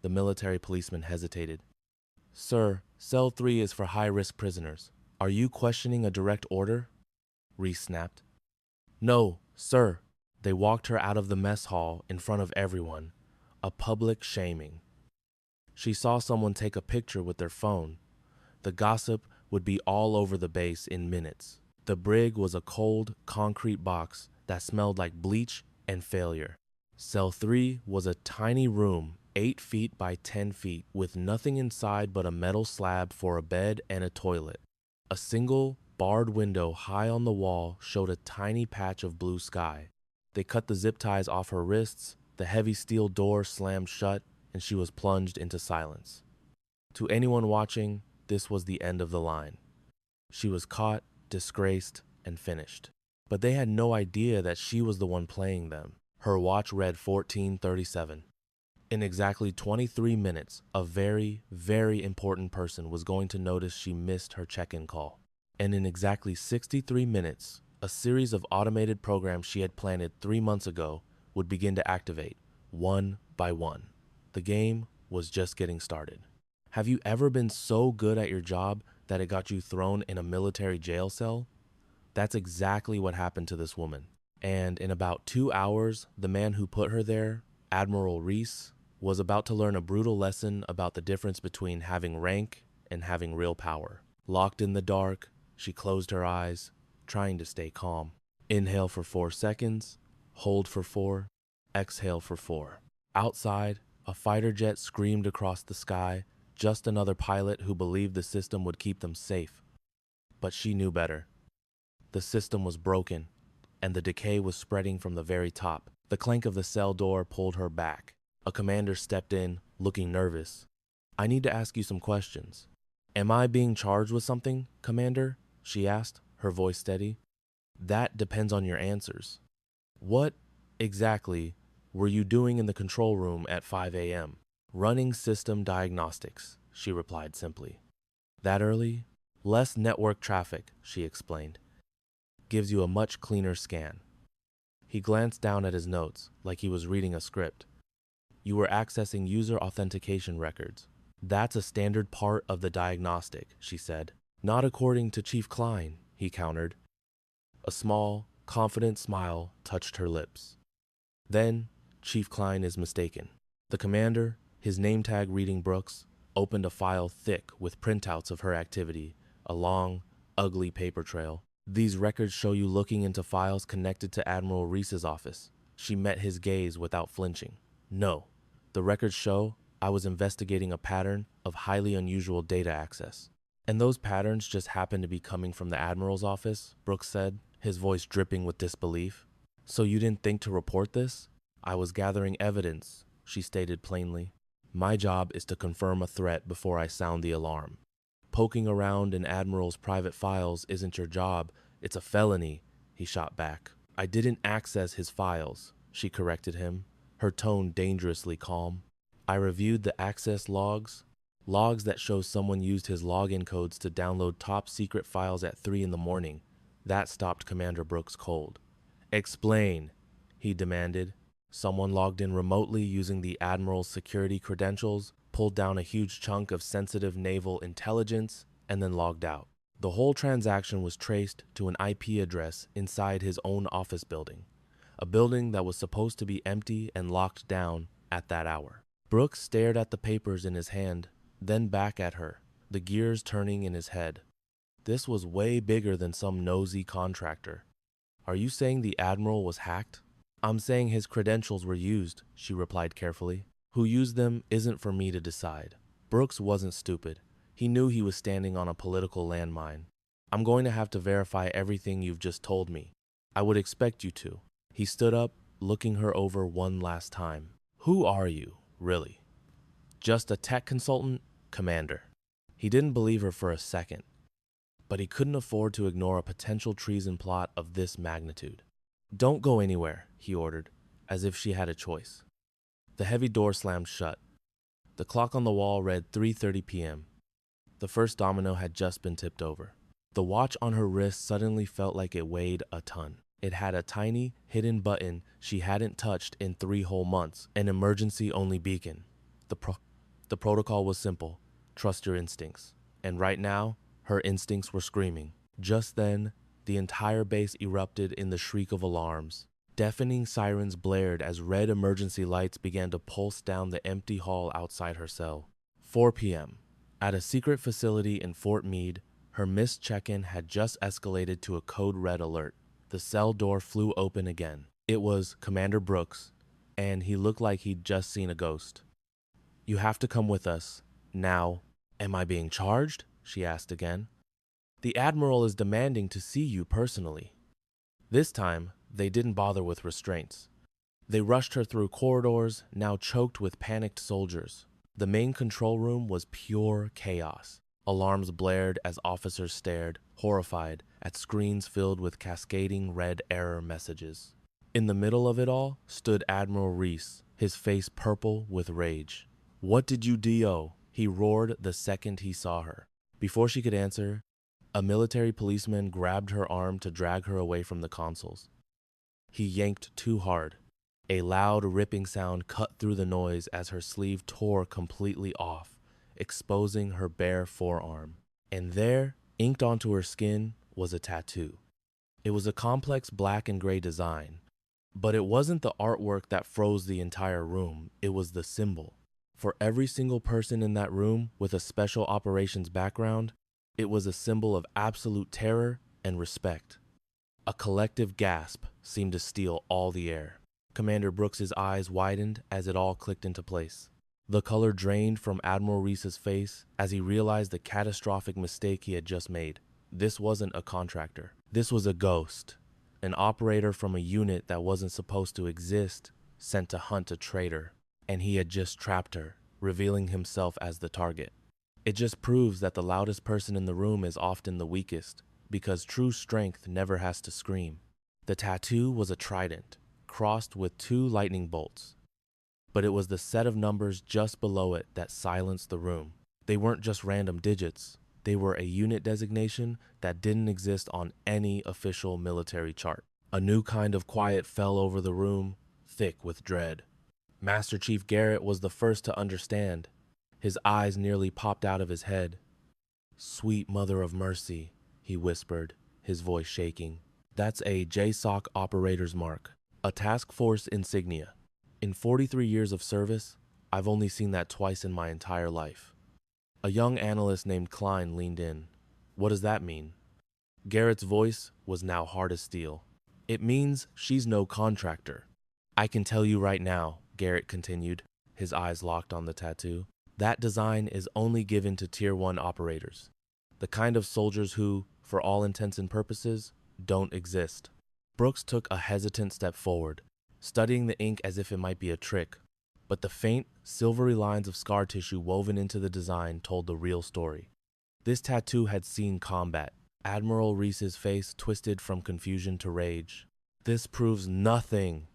The military policeman hesitated. Sir, cell 3 is for high-risk prisoners. Are you questioning a direct order? Reese snapped. No, sir. They walked her out of the mess hall in front of everyone. A public shaming. She saw someone take a picture with their phone. The gossip would be all over the base in minutes. The brig was a cold, concrete box that smelled like bleach and failure. Cell 3 was a tiny room, 8 feet by 10 feet, with nothing inside but a metal slab for a bed and a toilet. A single, barred window high on the wall showed a tiny patch of blue sky. They cut the zip ties off her wrists, the heavy steel door slammed shut, and she was plunged into silence. To anyone watching, this was the end of the line. She was caught, disgraced, and finished. But they had no idea that she was the one playing them. Her watch read 14:37. In exactly 23 minutes, a very, very important person was going to notice she missed her check-in call. And in exactly 63 minutes, a series of automated programs she had planted 3 months ago would begin to activate, one by one. The game was just getting started. Have you ever been so good at your job that it got you thrown in a military jail cell? That's exactly what happened to this woman. And in about 2 hours, the man who put her there, Admiral Reese, was about to learn a brutal lesson about the difference between having rank and having real power. Locked in the dark, she closed her eyes, trying to stay calm. Inhale for 4 seconds, hold for 4, exhale for 4. Outside, A fighter jet screamed across the sky, just another pilot who believed the system would keep them safe. But she knew better. The system was broken, and the decay was spreading from the very top. The clank of the cell door pulled her back. A commander stepped in, looking nervous. "I need to ask you some questions." "Am I being charged with something, Commander?" she asked, her voice steady. "That depends on your answers." "What, exactly, were you doing in the control room at 5 a.m.? "Running system diagnostics," she replied simply. "That early?" "Less network traffic," she explained. "Gives you a much cleaner scan." He glanced down at his notes, like he was reading a script. "You were accessing user authentication records." "That's a standard part of the diagnostic," she said. "Not according to Chief Klein," he countered. A small, confident smile touched her lips. "Then, Chief Klein is mistaken." The commander, his name tag reading Brooks, opened a file thick with printouts of her activity, a long, ugly paper trail. "These records show you looking into files connected to Admiral Reese's office." She met his gaze without flinching. "No, the records show I was investigating a pattern of highly unusual data access." "And those patterns just happen to be coming from the Admiral's office," Brooks said, his voice dripping with disbelief. "So you didn't think to report this?" "I was gathering evidence," she stated plainly. "My job is to confirm a threat before I sound the alarm. Poking around in Admiral's private files isn't your job, it's a felony," he shot back. "I didn't access his files," she corrected him, her tone dangerously calm. "I reviewed the access logs that show someone used his login codes to download top secret files at 3 in the morning. That stopped Commander Brooks cold. "Explain," he demanded. "Someone logged in remotely using the Admiral's security credentials, pulled down a huge chunk of sensitive naval intelligence, and then logged out. The whole transaction was traced to an IP address inside his own office building, a building that was supposed to be empty and locked down at that hour." Brooks stared at the papers in his hand, then back at her, the gears turning in his head. This was way bigger than some nosy contractor. "Are you saying the Admiral was hacked?" "I'm saying his credentials were used," she replied carefully. "Who used them isn't for me to decide." Brooks wasn't stupid. He knew he was standing on a political landmine. "I'm going to have to verify everything you've just told me. I would expect you to." He stood up, looking her over one last time. "Who are you, really?" "Just a tech consultant, Commander." He didn't believe her for a second, but he couldn't afford to ignore a potential treason plot of this magnitude. "Don't go anywhere," he ordered, as if she had a choice. The heavy door slammed shut. The clock on the wall read 3:30 p.m. The first domino had just been tipped over. The watch on her wrist suddenly felt like it weighed a ton. It had a tiny, hidden button she hadn't touched in 3 whole months, an emergency-only beacon. The protocol was simple: trust your instincts. And right now, her instincts were screaming. Just then, the entire base erupted in the shriek of alarms. Deafening sirens blared as red emergency lights began to pulse down the empty hall outside her cell. 4 p.m. At a secret facility in Fort Meade, her missed check-in had just escalated to a code red alert. The cell door flew open again. It was Commander Brooks, and he looked like he'd just seen a ghost. "You have to come with us. Now." "Am I being charged?" she asked again. "The Admiral is demanding to see you personally." This time, they didn't bother with restraints. They rushed her through corridors, now choked with panicked soldiers. The main control room was pure chaos. Alarms blared as officers stared, horrified, at screens filled with cascading red error messages. In the middle of it all stood Admiral Reese, his face purple with rage. "What did you do?" he roared the second he saw her. Before she could answer, a military policeman grabbed her arm to drag her away from the consoles. He yanked too hard. A loud, ripping sound cut through the noise as her sleeve tore completely off, exposing her bare forearm. And there, inked onto her skin, was a tattoo. It was a complex black and gray design, but it wasn't the artwork that froze the entire room, it was the symbol. For every single person in that room with a special operations background, it was a symbol of absolute terror and respect. A collective gasp seemed to steal all the air. Commander Brooks's eyes widened as it all clicked into place. The color drained from Admiral Reese's face as he realized the catastrophic mistake he had just made. This wasn't a contractor. This was a ghost, an operator from a unit that wasn't supposed to exist, sent to hunt a traitor. And he had just trapped her, revealing himself as the target. It just proves that the loudest person in the room is often the weakest, because true strength never has to scream. The tattoo was a trident, crossed with 2 lightning bolts. But it was the set of numbers just below it that silenced the room. They weren't just random digits. They were a unit designation that didn't exist on any official military chart. A new kind of quiet fell over the room, thick with dread. Master Chief Garrett was the first to understand. His eyes nearly popped out of his head. "Sweet Mother of Mercy," he whispered, his voice shaking. "That's a JSOC operator's mark, a task force insignia. In 43 years of service, I've only seen that twice in my entire life." A young analyst named Klein leaned in. "What does that mean?" Garrett's voice was now hard as steel. "It means she's no contractor. I can tell you right now," Garrett continued, his eyes locked on the tattoo, "that design is only given to Tier 1 operators, the kind of soldiers who, for all intents and purposes, don't exist." Brooks took a hesitant step forward, studying the ink as if it might be a trick, but the faint, silvery lines of scar tissue woven into the design told the real story. This tattoo had seen combat. Admiral Reese's face twisted from confusion to rage. "This proves nothing.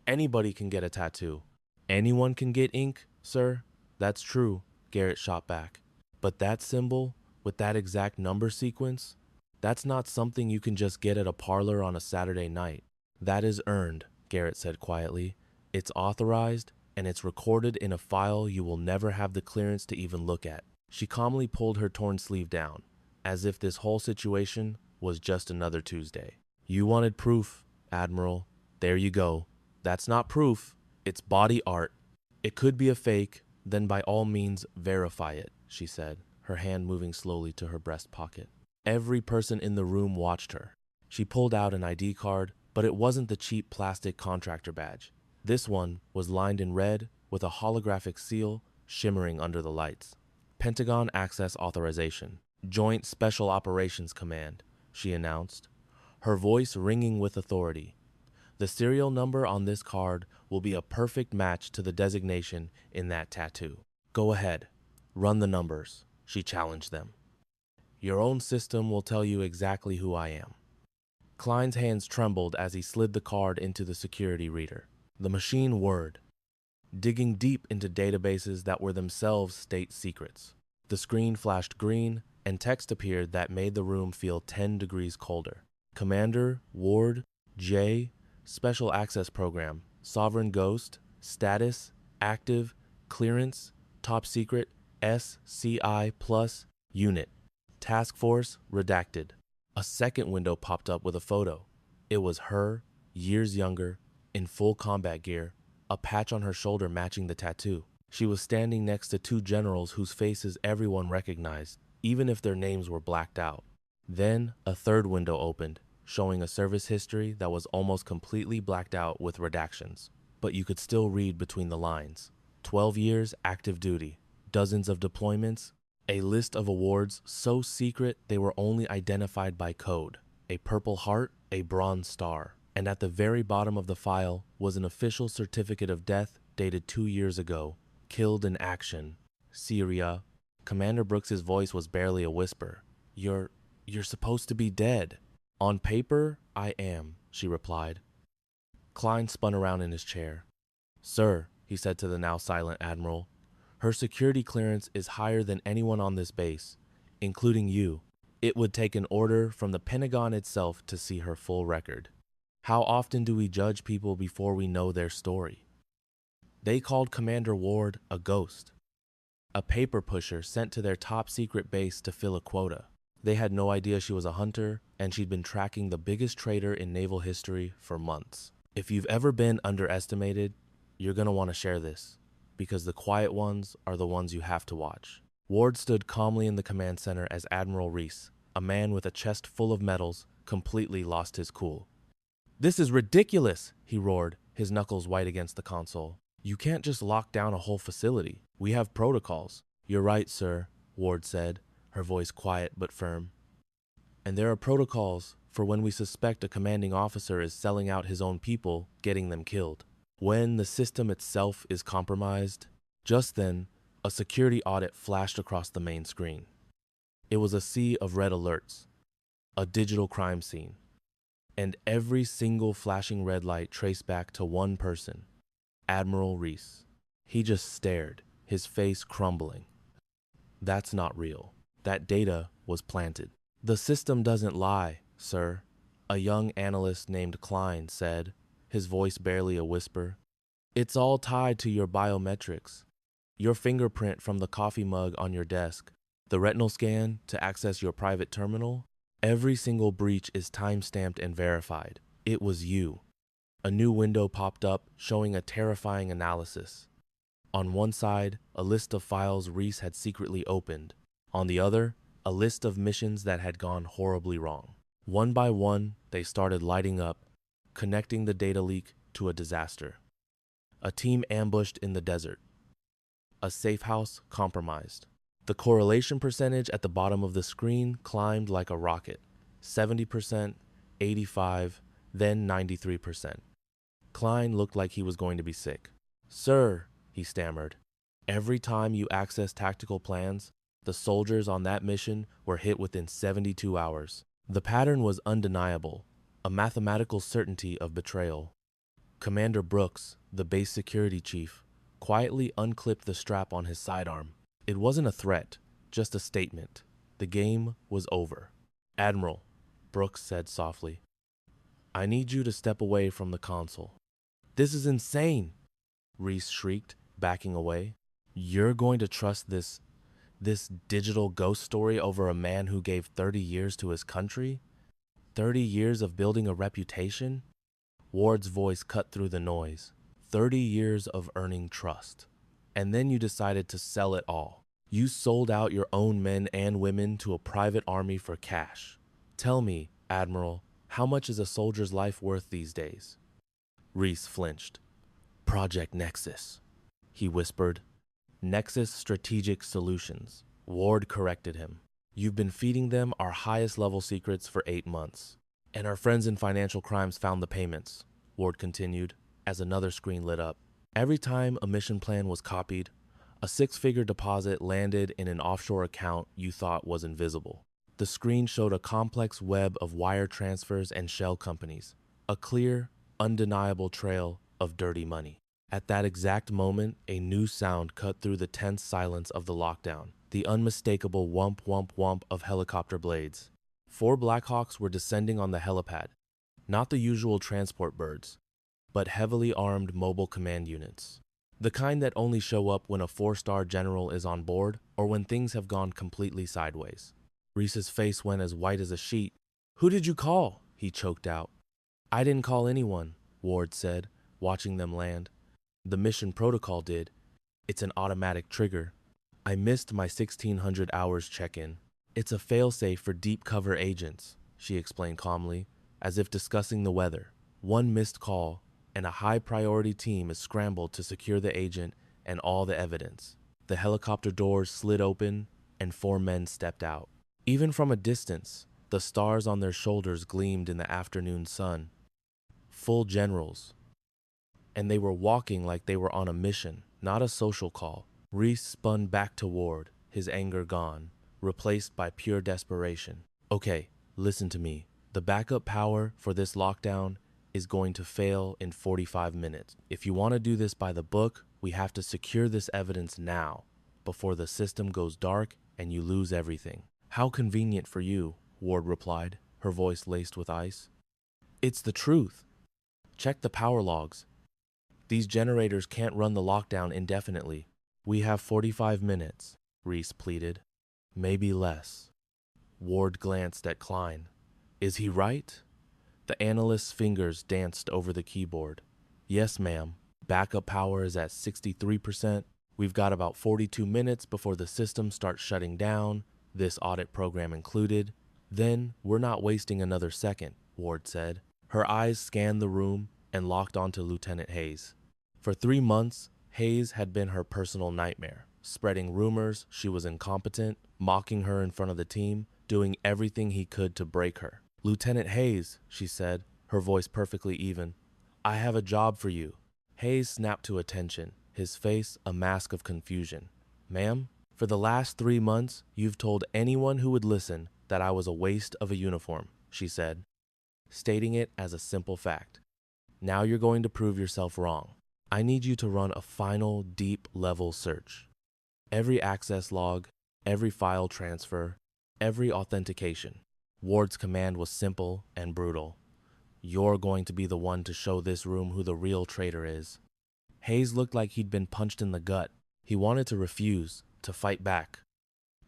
Anybody can get a tattoo." "Anyone can get ink, sir? That's true," Garrett shot back. "But that symbol, with that exact number sequence, that's not something you can just get at a parlor on a Saturday night. That is earned," Garrett said quietly. "It's authorized, and it's recorded in a file you will never have the clearance to even look at." She calmly pulled her torn sleeve down, as if this whole situation was just another Tuesday. "You wanted proof, Admiral. There you go. That's not proof. It's body art. It could be a fake, then by all means verify it," she said, her hand moving slowly to her breast pocket. Every person in the room watched her. She pulled out an ID card, but it wasn't the cheap plastic contractor badge. This one was lined in red with a holographic seal shimmering under the lights. "Pentagon Access Authorization. Joint Special Operations Command," she announced, her voice ringing with authority. "The serial number on this card will be a perfect match to the designation in that tattoo. Go ahead, run the numbers," she challenged them. "Your own system will tell you exactly who I am." Klein's hands trembled as he slid the card into the security reader. The machine whirred, digging deep into databases that were themselves state secrets. The screen flashed green, and text appeared that made the room feel 10 degrees colder. "Commander, Ward, J, Special Access Program, Sovereign Ghost, Status, Active, Clearance, Top Secret, SCI Plus, Unit, Task Force, Redacted." A second window popped up with a photo. It was her, years younger, in full combat gear, a patch on her shoulder matching the tattoo. She was standing next to 2 generals whose faces everyone recognized, even if their names were blacked out. Then a third window opened, showing a service history that was almost completely blacked out with redactions, but you could still read between the lines. 12 years active duty, dozens of deployments, a list of awards so secret they were only identified by code, a Purple Heart, a Bronze Star, and at the very bottom of the file was an official certificate of death dated 2 years ago, killed in action, Syria. Commander Brooks's voice was barely a whisper. You're supposed to be dead." "On paper, I am," she replied. Klein spun around in his chair. "Sir," he said to the now silent Admiral, "her security clearance is higher than anyone on this base, including you. It would take an order from the Pentagon itself to see her full record. How often do we judge people before we know their story?" They called Commander Ward a ghost, a paper pusher sent to their top secret base to fill a quota. They had no idea she was a hunter, and she'd been tracking the biggest traitor in naval history for months. If you've ever been underestimated, you're going to want to share this, because the quiet ones are the ones you have to watch. Ward stood calmly in the command center as Admiral Reese, a man with a chest full of medals, completely lost his cool. "This is ridiculous," he roared, his knuckles white against the console. You can't just lock down a whole facility. We have protocols. You're right, sir, Ward said, her voice quiet but firm. And there are protocols for when we suspect a commanding officer is selling out his own people, getting them killed. When the system itself is compromised, just then, a security audit flashed across the main screen. It was a sea of red alerts, a digital crime scene, and every single flashing red light traced back to one person, Admiral Reese. He just stared, his face crumbling. That's not real. That data was planted. The system doesn't lie, sir, a young analyst named Klein said, his voice barely a whisper. It's all tied to your biometrics. Your fingerprint from the coffee mug on your desk, the retinal scan to access your private terminal. Every single breach is time-stamped and verified. It was you. A new window popped up showing a terrifying analysis. On one side, a list of files Reese had secretly opened. On the other, a list of missions that had gone horribly wrong. One by one, they started lighting up, connecting the data leak to a disaster. A team ambushed in the desert. A safe house compromised. The correlation percentage at the bottom of the screen climbed like a rocket. 70%, 85%, then 93%. Klein looked like he was going to be sick. Sir, he stammered, every time you access tactical plans, the soldiers on that mission were hit within 72 hours. The pattern was undeniable, a mathematical certainty of betrayal. Commander Brooks, the base security chief, quietly unclipped the strap on his sidearm. It wasn't a threat, just a statement. The game was over. Admiral, Brooks said softly, I need you to step away from the console. This is insane, Reese shrieked, backing away. You're going to trust this digital ghost story over a man who gave 30 years to his country? 30 years of building a reputation? Ward's voice cut through the noise. 30 years of earning trust. And then you decided to sell it all. You sold out your own men and women to a private army for cash. Tell me, Admiral, how much is a soldier's life worth these days? Reese flinched. Project Nexus, he whispered. Nexus Strategic Solutions. Ward corrected him. You've been feeding them our highest level secrets for 8 months. And our friends in financial crimes found the payments, Ward continued, as another screen lit up. Every time a mission plan was copied, a 6-figure deposit landed in an offshore account you thought was invisible. The screen showed a complex web of wire transfers and shell companies, a clear, undeniable trail of dirty money. At that exact moment, a new sound cut through the tense silence of the lockdown, the unmistakable whump whump whump of helicopter blades. 4 Blackhawks were descending on the helipad, not the usual transport birds, but heavily armed mobile command units. The kind that only show up when a 4-star general is on board or when things have gone completely sideways. Reese's face went as white as a sheet. Who did you call? He choked out. I didn't call anyone, Ward said, watching them land. The mission protocol did. It's an automatic trigger. I missed my 1600 hours check-in. It's a failsafe for deep cover agents, she explained calmly, as if discussing the weather. One missed call, and a high-priority team is scrambled to secure the agent and all the evidence. The helicopter doors slid open, and 4 men stepped out. Even from a distance, the stars on their shoulders gleamed in the afternoon sun. Full generals. And they were walking like they were on a mission, not a social call. Reese spun back to Ward, his anger gone, replaced by pure desperation. Okay, listen to me. The backup power for this lockdown is going to fail in 45 minutes. If you want to do this by the book, we have to secure this evidence now, before the system goes dark and you lose everything. How convenient for you, Ward replied, her voice laced with ice. It's the truth. Check the power logs. These generators can't run the lockdown indefinitely. We have 45 minutes, Reese pleaded. Maybe less. Ward glanced at Klein. Is he right? The analyst's fingers danced over the keyboard. Yes, ma'am. Backup power is at 63%. We've got about 42 minutes before the system starts shutting down, this audit program included. Then we're not wasting another second, Ward said. Her eyes scanned the room and locked onto Lieutenant Hayes. For 3 months, Hayes had been her personal nightmare, spreading rumors she was incompetent, mocking her in front of the team, doing everything he could to break her. "Lieutenant Hayes," she said, her voice perfectly even, "I have a job for you." Hayes snapped to attention, his face a mask of confusion. "Ma'am, for the last 3 months, you've told anyone who would listen that I was a waste of a uniform," she said, stating it as a simple fact. "Now you're going to prove yourself wrong. I need you to run a final, deep-level search. Every access log, every file transfer, every authentication." Ward's command was simple and brutal. "You're going to be the one to show this room who the real traitor is." Hayes looked like he'd been punched in the gut. He wanted to refuse, to fight back.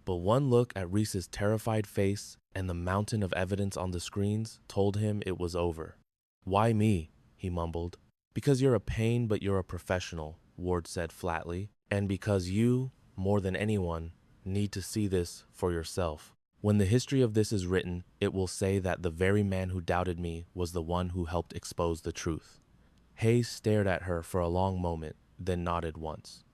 But one look at Reese's terrified face and the mountain of evidence on the screens told him it was over. "Why me?" he mumbled. "Because you're a pain, but you're a professional," Ward said flatly. "And because you, more than anyone, need to see this for yourself. When the history of this is written, it will say that the very man who doubted me was the one who helped expose the truth." Hayes stared at her for a long moment, then nodded once.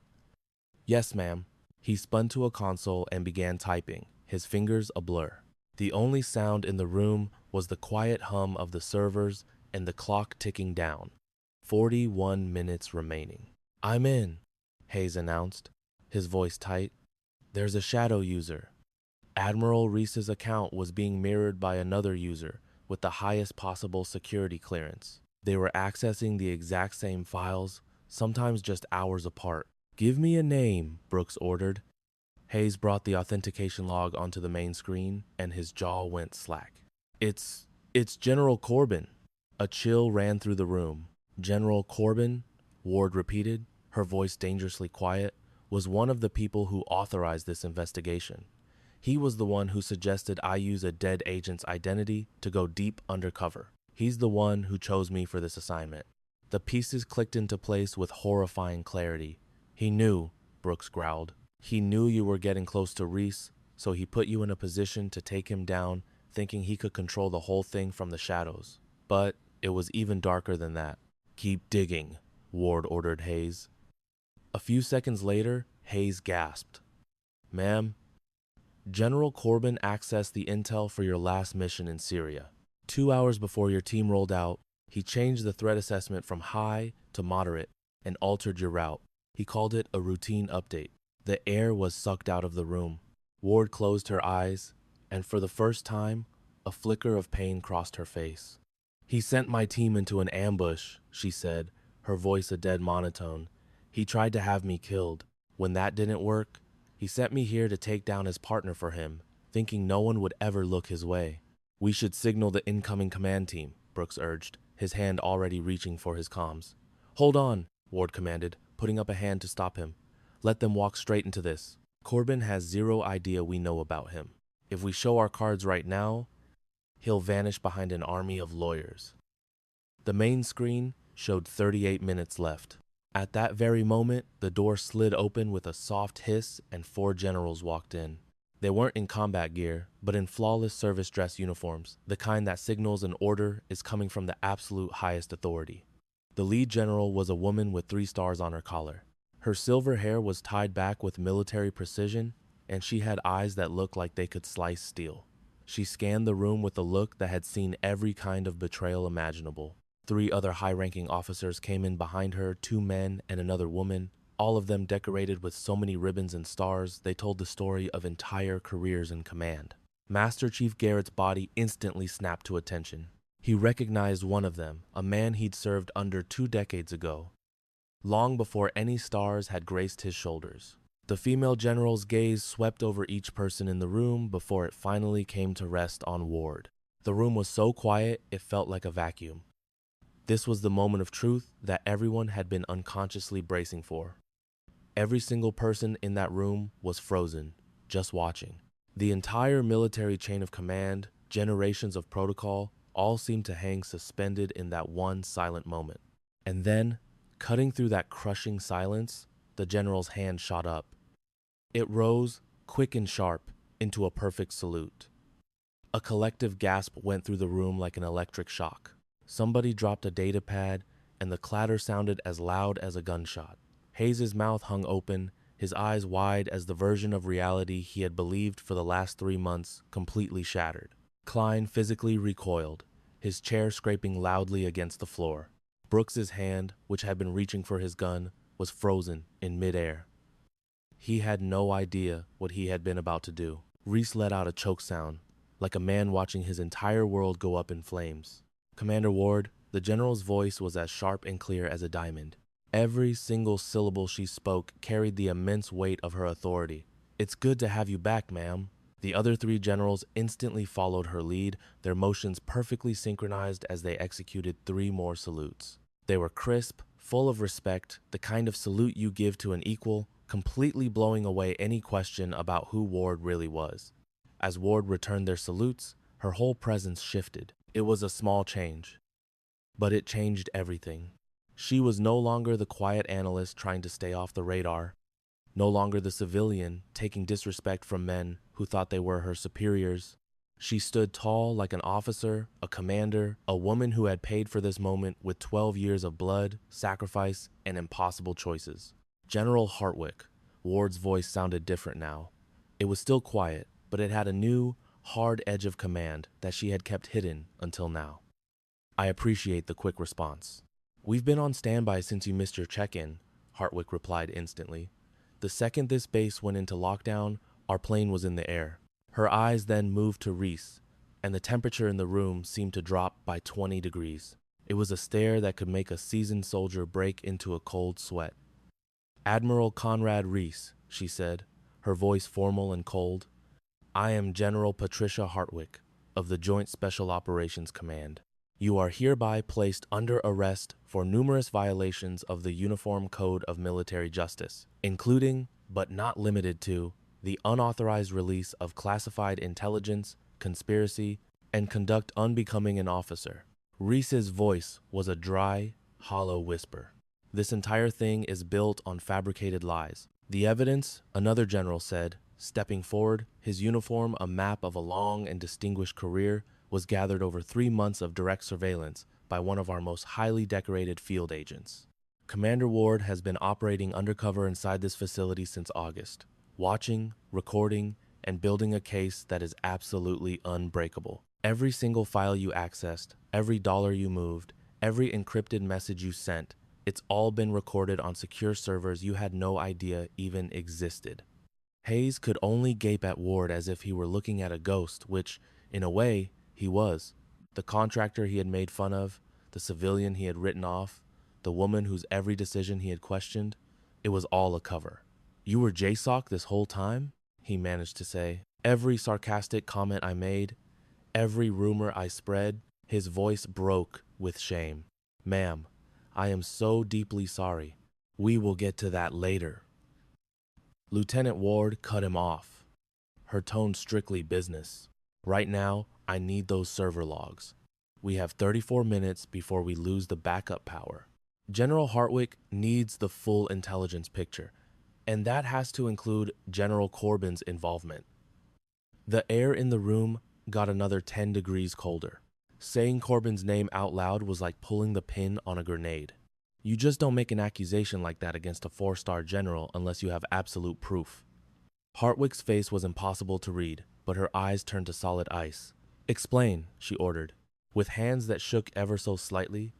"Yes, ma'am." He spun to a console and began typing, his fingers a blur. The only sound in the room was the quiet hum of the servers and the clock ticking down. 41 minutes remaining. "I'm in," Hayes announced, his voice tight. "There's a shadow user." Admiral Reese's account was being mirrored by another user with the highest possible security clearance. They were accessing the exact same files, sometimes just hours apart. "Give me a name," Brooks ordered. Hayes brought the authentication log onto the main screen, and his jaw went slack. It's General Corbin." A chill ran through the room. "General Corbin," Ward repeated, her voice dangerously quiet, "was one of the people who authorized this investigation. He was the one who suggested I use a dead agent's identity to go deep undercover. He's the one who chose me for this assignment." The pieces clicked into place with horrifying clarity. "He knew," Brooks growled. "He knew you were getting close to Reese, so he put you in a position to take him down, thinking he could control the whole thing from the shadows. But it was even darker than that." "Keep digging," Ward ordered Hayes. A few seconds later, Hayes gasped. "Ma'am, General Corbin accessed the intel for your last mission in Syria. 2 hours before your team rolled out, he changed the threat assessment from high to moderate and altered your route. He called it a routine update." The air was sucked out of the room. Ward closed her eyes, and for the first time, a flicker of pain crossed her face. "He sent my team into an ambush," she said, her voice a dead monotone. "He tried to have me killed. When that didn't work, he sent me here to take down his partner for him, thinking no one would ever look his way." "We should signal the incoming command team," Brooks urged, his hand already reaching for his comms. "Hold on," Ward commanded, putting up a hand to stop him. "Let them walk straight into this. Corbin has zero idea we know about him. If we show our cards right now, he'll vanish behind an army of lawyers." The main screen showed 38 minutes left. At that very moment, the door slid open with a soft hiss and 4 generals walked in. They weren't in combat gear, but in flawless service dress uniforms, the kind that signals an order is coming from the absolute highest authority. The lead general was a woman with 3 stars on her collar. Her silver hair was tied back with military precision, and she had eyes that looked like they could slice steel. She scanned the room with a look that had seen every kind of betrayal imaginable. 3 other high-ranking officers came in behind her, 2 men and another woman, all of them decorated with so many ribbons and stars they told the story of entire careers in command. Master Chief Garrett's body instantly snapped to attention. He recognized one of them, a man he'd served under 2 decades ago, long before any stars had graced his shoulders. The female general's gaze swept over each person in the room before it finally came to rest on Ward. The room was so quiet it felt like a vacuum. This was the moment of truth that everyone had been unconsciously bracing for. Every single person in that room was frozen, just watching. The entire military chain of command, generations of protocol, all seemed to hang suspended in that one silent moment. And then, cutting through that crushing silence, the general's hand shot up. It rose, quick and sharp, into a perfect salute. A collective gasp went through the room like an electric shock. Somebody dropped a data pad, and the clatter sounded as loud as a gunshot. Hayes's mouth hung open, his eyes wide as the version of reality he had believed for the last 3 months completely shattered. Klein physically recoiled, his chair scraping loudly against the floor. Brooks's hand, which had been reaching for his gun, was frozen in midair. He had no idea what he had been about to do. Reese let out a choke sound, like a man watching his entire world go up in flames. "Commander Ward," the general's voice was as sharp and clear as a diamond. Every single syllable she spoke carried the immense weight of her authority. "It's good to have you back, ma'am." The other 3 generals instantly followed her lead, their motions perfectly synchronized as they executed 3 more salutes. They were crisp, full of respect, the kind of salute you give to an equal, completely blowing away any question about who Ward really was. As Ward returned their salutes, her whole presence shifted. It was a small change, but it changed everything. She was no longer the quiet analyst trying to stay off the radar, no longer the civilian taking disrespect from men who thought they were her superiors. She stood tall like an officer, a commander, a woman who had paid for this moment with 12 years of blood, sacrifice, and impossible choices. "General Hartwick." Ward's voice sounded different now. It was still quiet, but it had a new, hard edge of command that she had kept hidden until now. "I appreciate the quick response." "We've been on standby since you missed your check-in," Hartwick replied instantly. "The second this base went into lockdown, our plane was in the air." Her eyes then moved to Reese, and the temperature in the room seemed to drop by 20 degrees. It was a stare that could make a seasoned soldier break into a cold sweat. "Admiral Conrad Reese," she said, her voice formal and cold. "I am General Patricia Hartwick of the Joint Special Operations Command. You are hereby placed under arrest for numerous violations of the Uniform Code of Military Justice, including, but not limited to, the unauthorized release of classified intelligence, conspiracy, and conduct unbecoming an officer." Reese's voice was a dry, hollow whisper. "This entire thing is built on fabricated lies. The evidence," another general said, stepping forward, his uniform a map of a long and distinguished career, was gathered over 3 months of direct surveillance by one of our most highly decorated field agents. "Commander Ward has been operating undercover inside this facility since August, watching, recording, and building a case that is absolutely unbreakable. Every single file you accessed, every dollar you moved, every encrypted message you sent, it's all been recorded on secure servers you had no idea even existed." Hayes could only gape at Ward as if he were looking at a ghost, which, in a way, he was. The contractor he had made fun of, the civilian he had written off, the woman whose every decision he had questioned, it was all a cover. "You were JSOC this whole time?" he managed to say. "Every sarcastic comment I made, every rumor I spread," his voice broke with shame. "Ma'am, I am so deeply sorry. We will get to that later." Lieutenant Ward cut him off, her tone strictly business. "Right now, I need those server logs. We have 34 minutes before we lose the backup power. General Hartwick needs the full intelligence picture, and that has to include General Corbin's involvement." The air in the room got another 10 degrees colder. Saying Corbin's name out loud was like pulling the pin on a grenade. You just don't make an accusation like that against a 4-star general unless you have absolute proof. Hartwick's face was impossible to read, but her eyes turned to solid ice. "Explain," she ordered. With hands that shook ever so slightly,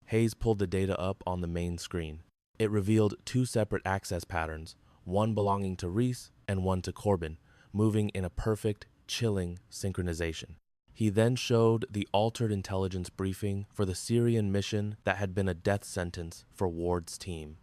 Hayes pulled the data up on the main screen. It revealed 2 separate access patterns, one belonging to Reese and one to Corbin, moving in a perfect, chilling synchronization. He then showed the altered intelligence briefing for the Syrian mission that had been a death sentence for Ward's team.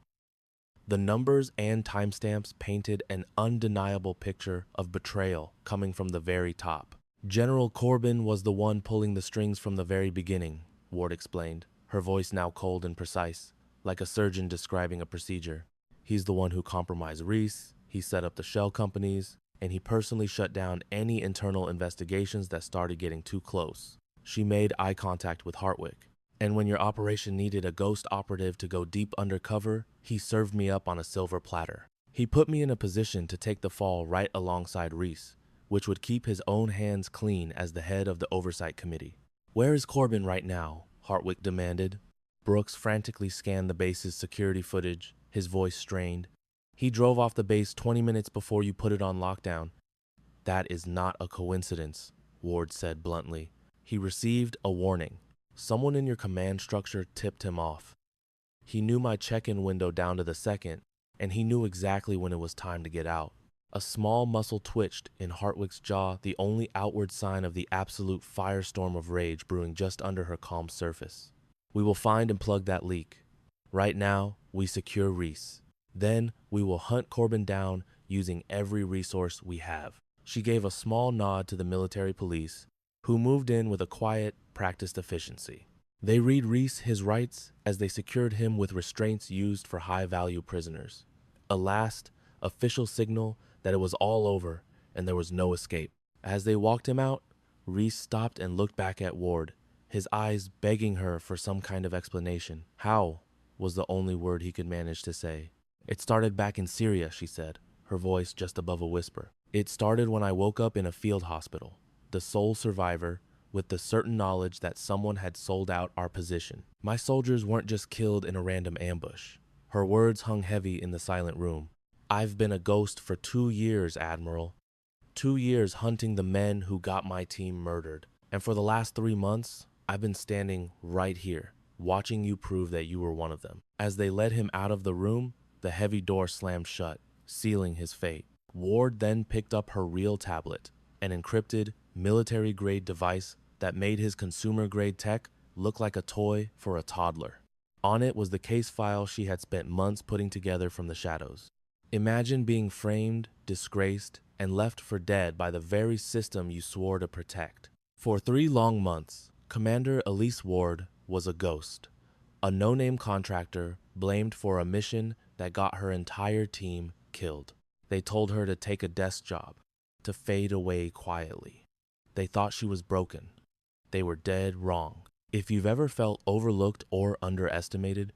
The numbers and timestamps painted an undeniable picture of betrayal coming from the very top. "General Corbin was the one pulling the strings from the very beginning," Ward explained, her voice now cold and precise, like a surgeon describing a procedure. "He's the one who compromised Reese, he set up the shell companies, and he personally shut down any internal investigations that started getting too close." She made eye contact with Hartwick. "And when your operation needed a ghost operative to go deep undercover, he served me up on a silver platter. He put me in a position to take the fall right alongside Reese, which would keep his own hands clean as the head of the oversight committee." "Where is Corbin right now?" Hartwick demanded. Brooks frantically scanned the base's security footage, his voice strained. He drove off the base 20 minutes before you put it on lockdown. That is not a coincidence, Ward said bluntly. He received a warning. Someone in your command structure tipped him off. He knew my check-in window down to the second, and he knew exactly when it was time to get out. A small muscle twitched in Hartwick's jaw, the only outward sign of the absolute firestorm of rage brewing just under her calm surface. We will find and plug that leak. Right now, we secure Reese. Then, we will hunt Corbin down using every resource we have. She gave a small nod to the military police, who moved in with a quiet, practiced efficiency. They read Reese his rights as they secured him with restraints used for high-value prisoners. A last, official signal that it was all over and there was no escape. As they walked him out, Reese stopped and looked back at Ward, his eyes begging her for some kind of explanation. How was the only word he could manage to say. It started back in Syria, she said, her voice just above a whisper. It started when I woke up in a field hospital, the sole survivor, with the certain knowledge that someone had sold out our position. My soldiers weren't just killed in a random ambush. Her words hung heavy in the silent room. I've been a ghost for 2 years, Admiral. 2 years hunting the men who got my team murdered. And for the last 3 months, I've been standing right here, watching you prove that you were one of them. As they led him out of the room, the heavy door slammed shut, sealing his fate. Ward then picked up her real tablet, an encrypted, military-grade device that made his consumer-grade tech look like a toy for a toddler. On it was the case file she had spent months putting together from the shadows. Imagine being framed, disgraced, and left for dead by the very system you swore to protect. For 3 long months, Commander Elise Ward was a ghost, a no-name contractor blamed for a mission that got her entire team killed. They told her to take a desk job, to fade away quietly. They thought she was broken. They were dead wrong. If you've ever felt overlooked or underestimated,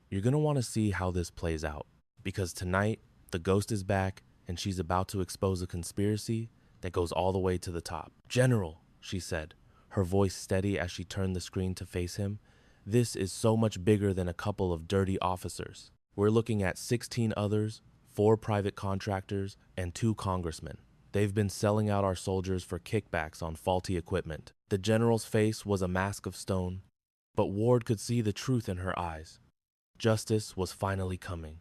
you're going to want to see how this plays out. Because tonight, the ghost is back and she's about to expose a conspiracy that goes all the way to the top. General, she said, her voice steady as she turned the screen to face him, this is so much bigger than a couple of dirty officers. We're looking at 16 others, 4 private contractors, and 2 congressmen. They've been selling out our soldiers for kickbacks on faulty equipment. The general's face was a mask of stone, but Ward could see the truth in her eyes. Justice was finally coming.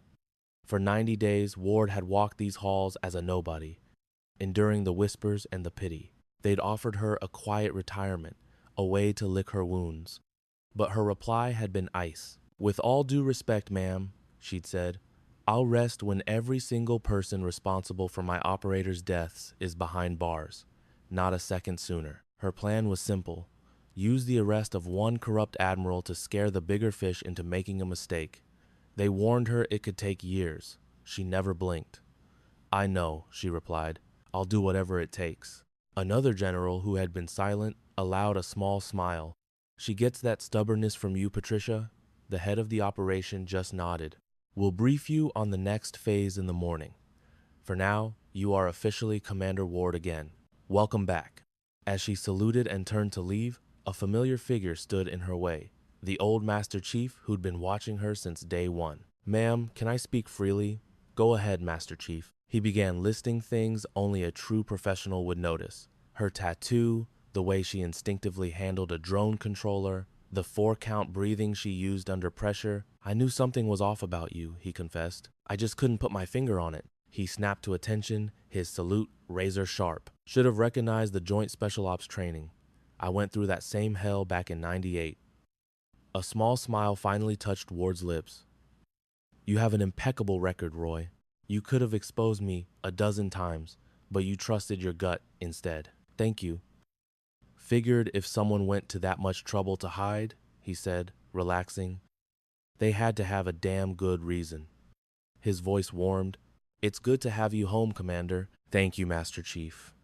For 90 days, Ward had walked these halls as a nobody, enduring the whispers and the pity. They'd offered her a quiet retirement, a way to lick her wounds. But her reply had been ice. With all due respect, ma'am, she'd said, I'll rest when every single person responsible for my operators' deaths is behind bars, not a second sooner. Her plan was simple. Use the arrest of one corrupt admiral to scare the bigger fish into making a mistake. They warned her it could take years. She never blinked. I know, she replied. I'll do whatever it takes. Another general who had been silent allowed a small smile. She gets that stubbornness from you, Patricia? The head of the operation just nodded. We'll brief you on the next phase in the morning. For now, you are officially Commander Ward again. Welcome back. As she saluted and turned to leave, a familiar figure stood in her way. The old Master Chief who'd been watching her since day one. Ma'am, can I speak freely? Go ahead, Master Chief. He began listing things only a true professional would notice. Her tattoo, the way she instinctively handled a drone controller, the 4-count breathing she used under pressure. I knew something was off about you, he confessed. I just couldn't put my finger on it. He snapped to attention, his salute razor sharp. Should have recognized the Joint Special Ops training. I went through that same hell back in '98. A small smile finally touched Ward's lips. You have an impeccable record, Roy. You could have exposed me a dozen times, but you trusted your gut instead. Thank you. Figured if someone went to that much trouble to hide, he said, relaxing, they had to have a damn good reason. His voice warmed. It's good to have you home, Commander. Thank you, Master Chief.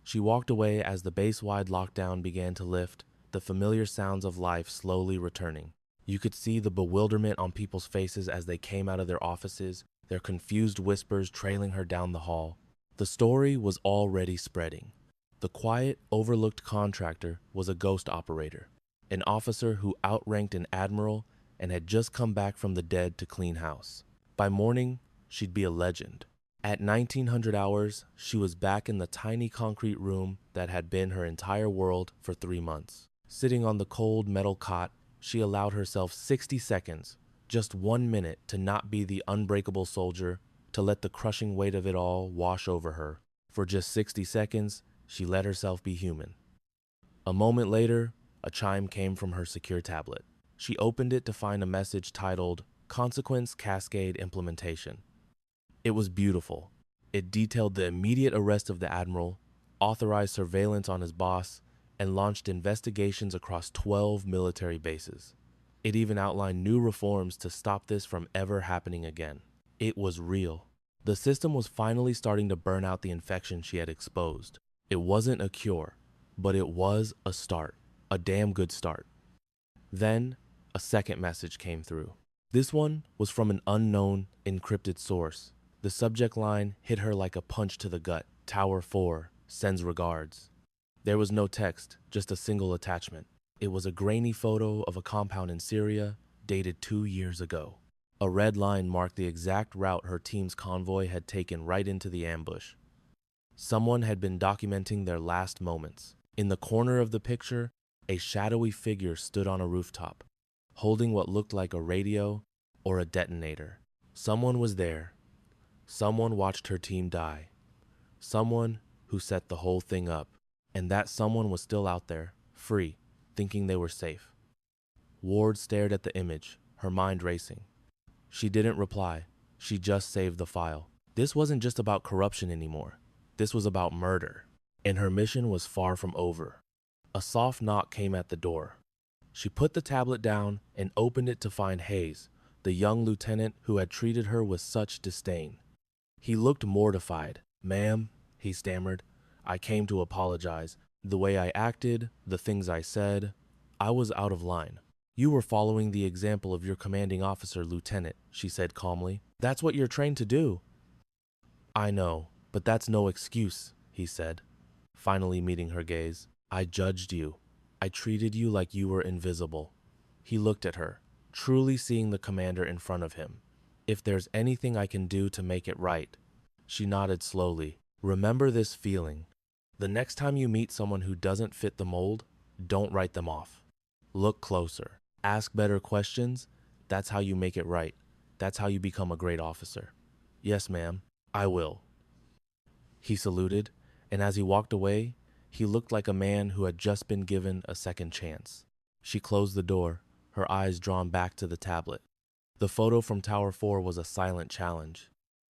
She walked away as the base-wide lockdown began to lift, the familiar sounds of life slowly returning. You could see the bewilderment on people's faces as they came out of their offices, their confused whispers trailing her down the hall. The story was already spreading. The quiet, overlooked contractor was a ghost operator, an officer who outranked an admiral and had just come back from the dead to clean house. By morning, she'd be a legend. At 1900 hours, she was back in the tiny concrete room that had been her entire world for 3 months. Sitting on the cold metal cot, she allowed herself 60 seconds, just 1 minute, to not be the unbreakable soldier, to let the crushing weight of it all wash over her. For just 60 seconds, she let herself be human. A moment later, a chime came from her secure tablet. She opened it to find a message titled Consequence Cascade Implementation. It was beautiful. It detailed the immediate arrest of the admiral, authorized surveillance on his boss, and launched investigations across 12 military bases. It even outlined new reforms to stop this from ever happening again. It was real. The system was finally starting to burn out the infection she had exposed. It wasn't a cure, but it was a start. A damn good start. Then, a second message came through. This one was from an unknown, encrypted source. The subject line hit her like a punch to the gut. Tower 4 sends regards. There was no text, just a single attachment. It was a grainy photo of a compound in Syria, dated 2 years ago. A red line marked the exact route her team's convoy had taken right into the ambush. Someone had been documenting their last moments. In the corner of the picture, a shadowy figure stood on a rooftop, holding what looked like a radio or a detonator. Someone was there. Someone watched her team die. Someone who set the whole thing up. And that someone was still out there, free, thinking they were safe. Ward stared at the image, her mind racing. She didn't reply. She just saved the file. This wasn't just about corruption anymore. This was about murder. And her mission was far from over. A soft knock came at the door. She put the tablet down and opened it to find Hayes, the young lieutenant who had treated her with such disdain. He looked mortified. "Ma'am," he stammered, "I came to apologize. The way I acted, the things I said, I was out of line." "You were following the example of your commanding officer, Lieutenant," she said calmly. "That's what you're trained to do." "I know, but that's no excuse," he said, finally meeting her gaze. "I judged you. I treated you like you were invisible." He looked at her, truly seeing the commander in front of him. "If there's anything I can do to make it right." She nodded slowly. "Remember this feeling. The next time you meet someone who doesn't fit the mold, don't write them off. Look closer. Ask better questions. That's how you make it right. That's how you become a great officer." "Yes, ma'am, I will." He saluted, and as he walked away, he looked like a man who had just been given a second chance. She closed the door, her eyes drawn back to the tablet. The photo from Tower 4 was a silent challenge.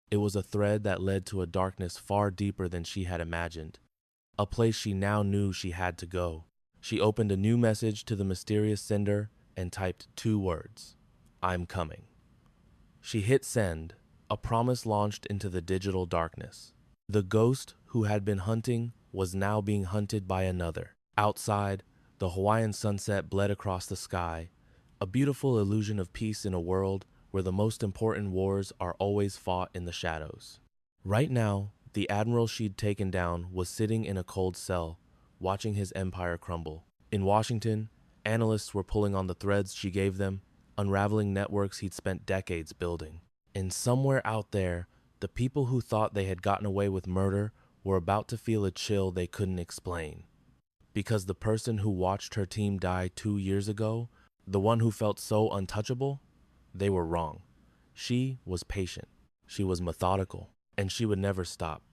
It was a thread that led to a darkness far deeper than she had imagined, a place she now knew she had to go. She opened a new message to the mysterious sender and typed 2 words, "I'm coming." She hit send, a promise launched into the digital darkness. The ghost who had been hunting was now being hunted by another. Outside, the Hawaiian sunset bled across the sky, a beautiful illusion of peace in a world where the most important wars are always fought in the shadows. Right now, the admiral she'd taken down was sitting in a cold cell, watching his empire crumble. In Washington, analysts were pulling on the threads she gave them, unraveling networks he'd spent decades building. And somewhere out there, the people who thought they had gotten away with murder were about to feel a chill they couldn't explain. Because the person who watched her team die 2 years ago, the one who felt so untouchable, they were wrong. She was patient. She was methodical. And she would never stop.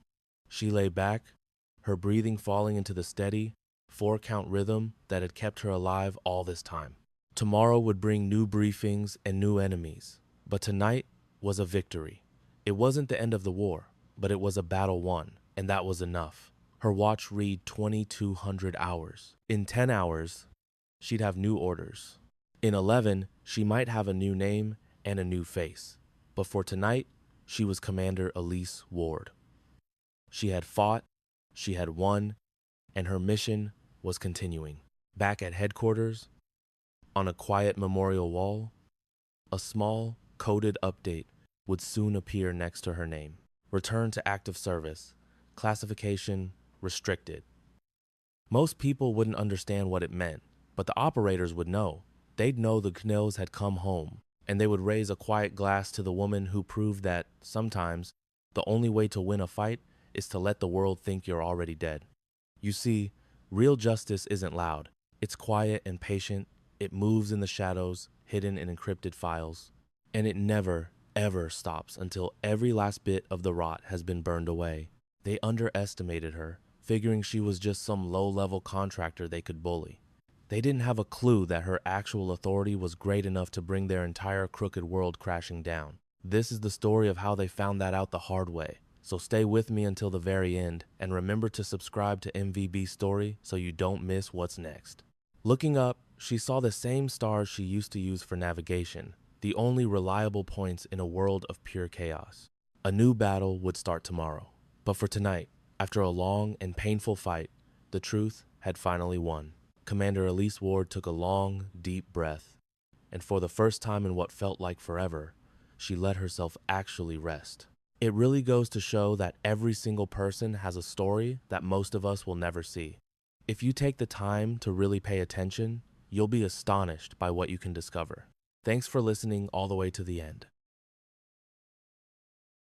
She lay back, her breathing falling into the steady, 4-count rhythm that had kept her alive all this time. Tomorrow would bring new briefings and new enemies. But tonight was a victory. It wasn't the end of the war, but it was a battle won, and that was enough. Her watch read 2,200 hours. In 10 hours, she'd have new orders. In 11, she might have a new name and a new face. But for tonight, she was Commander Elise Ward. She had fought, she had won, and her mission was continuing. Back at headquarters, on a quiet memorial wall, a small, coded update would soon appear next to her name. Return to active service. Classification restricted. Most people wouldn't understand what it meant, but the operators would know. they'd know the Knills had come home, and they would raise a quiet glass to the woman who proved that, sometimes, the only way to win a fight is to let the world think you're already dead. You see, real justice isn't loud. It's quiet and patient. It moves in the shadows, hidden in encrypted files. And it never, ever stops until every last bit of the rot has been burned away. They underestimated her, figuring she was just some low-level contractor they could bully. They didn't have a clue that her actual authority was great enough to bring their entire crooked world crashing down. This is the story of how they found that out the hard way. So stay with me until the very end, and remember to subscribe to MVB's story so you don't miss what's next. Looking up, she saw the same stars she used to use for navigation, the only reliable points in a world of pure chaos. A new battle would start tomorrow. But for tonight, after a long and painful fight, the truth had finally won. Commander Elise Ward took a long, deep breath, and for the first time in what felt like forever, she let herself actually rest. It really goes to show that every single person has a story that most of us will never see. If you take the time to really pay attention, you'll be astonished by what you can discover. Thanks for listening all the way to the end.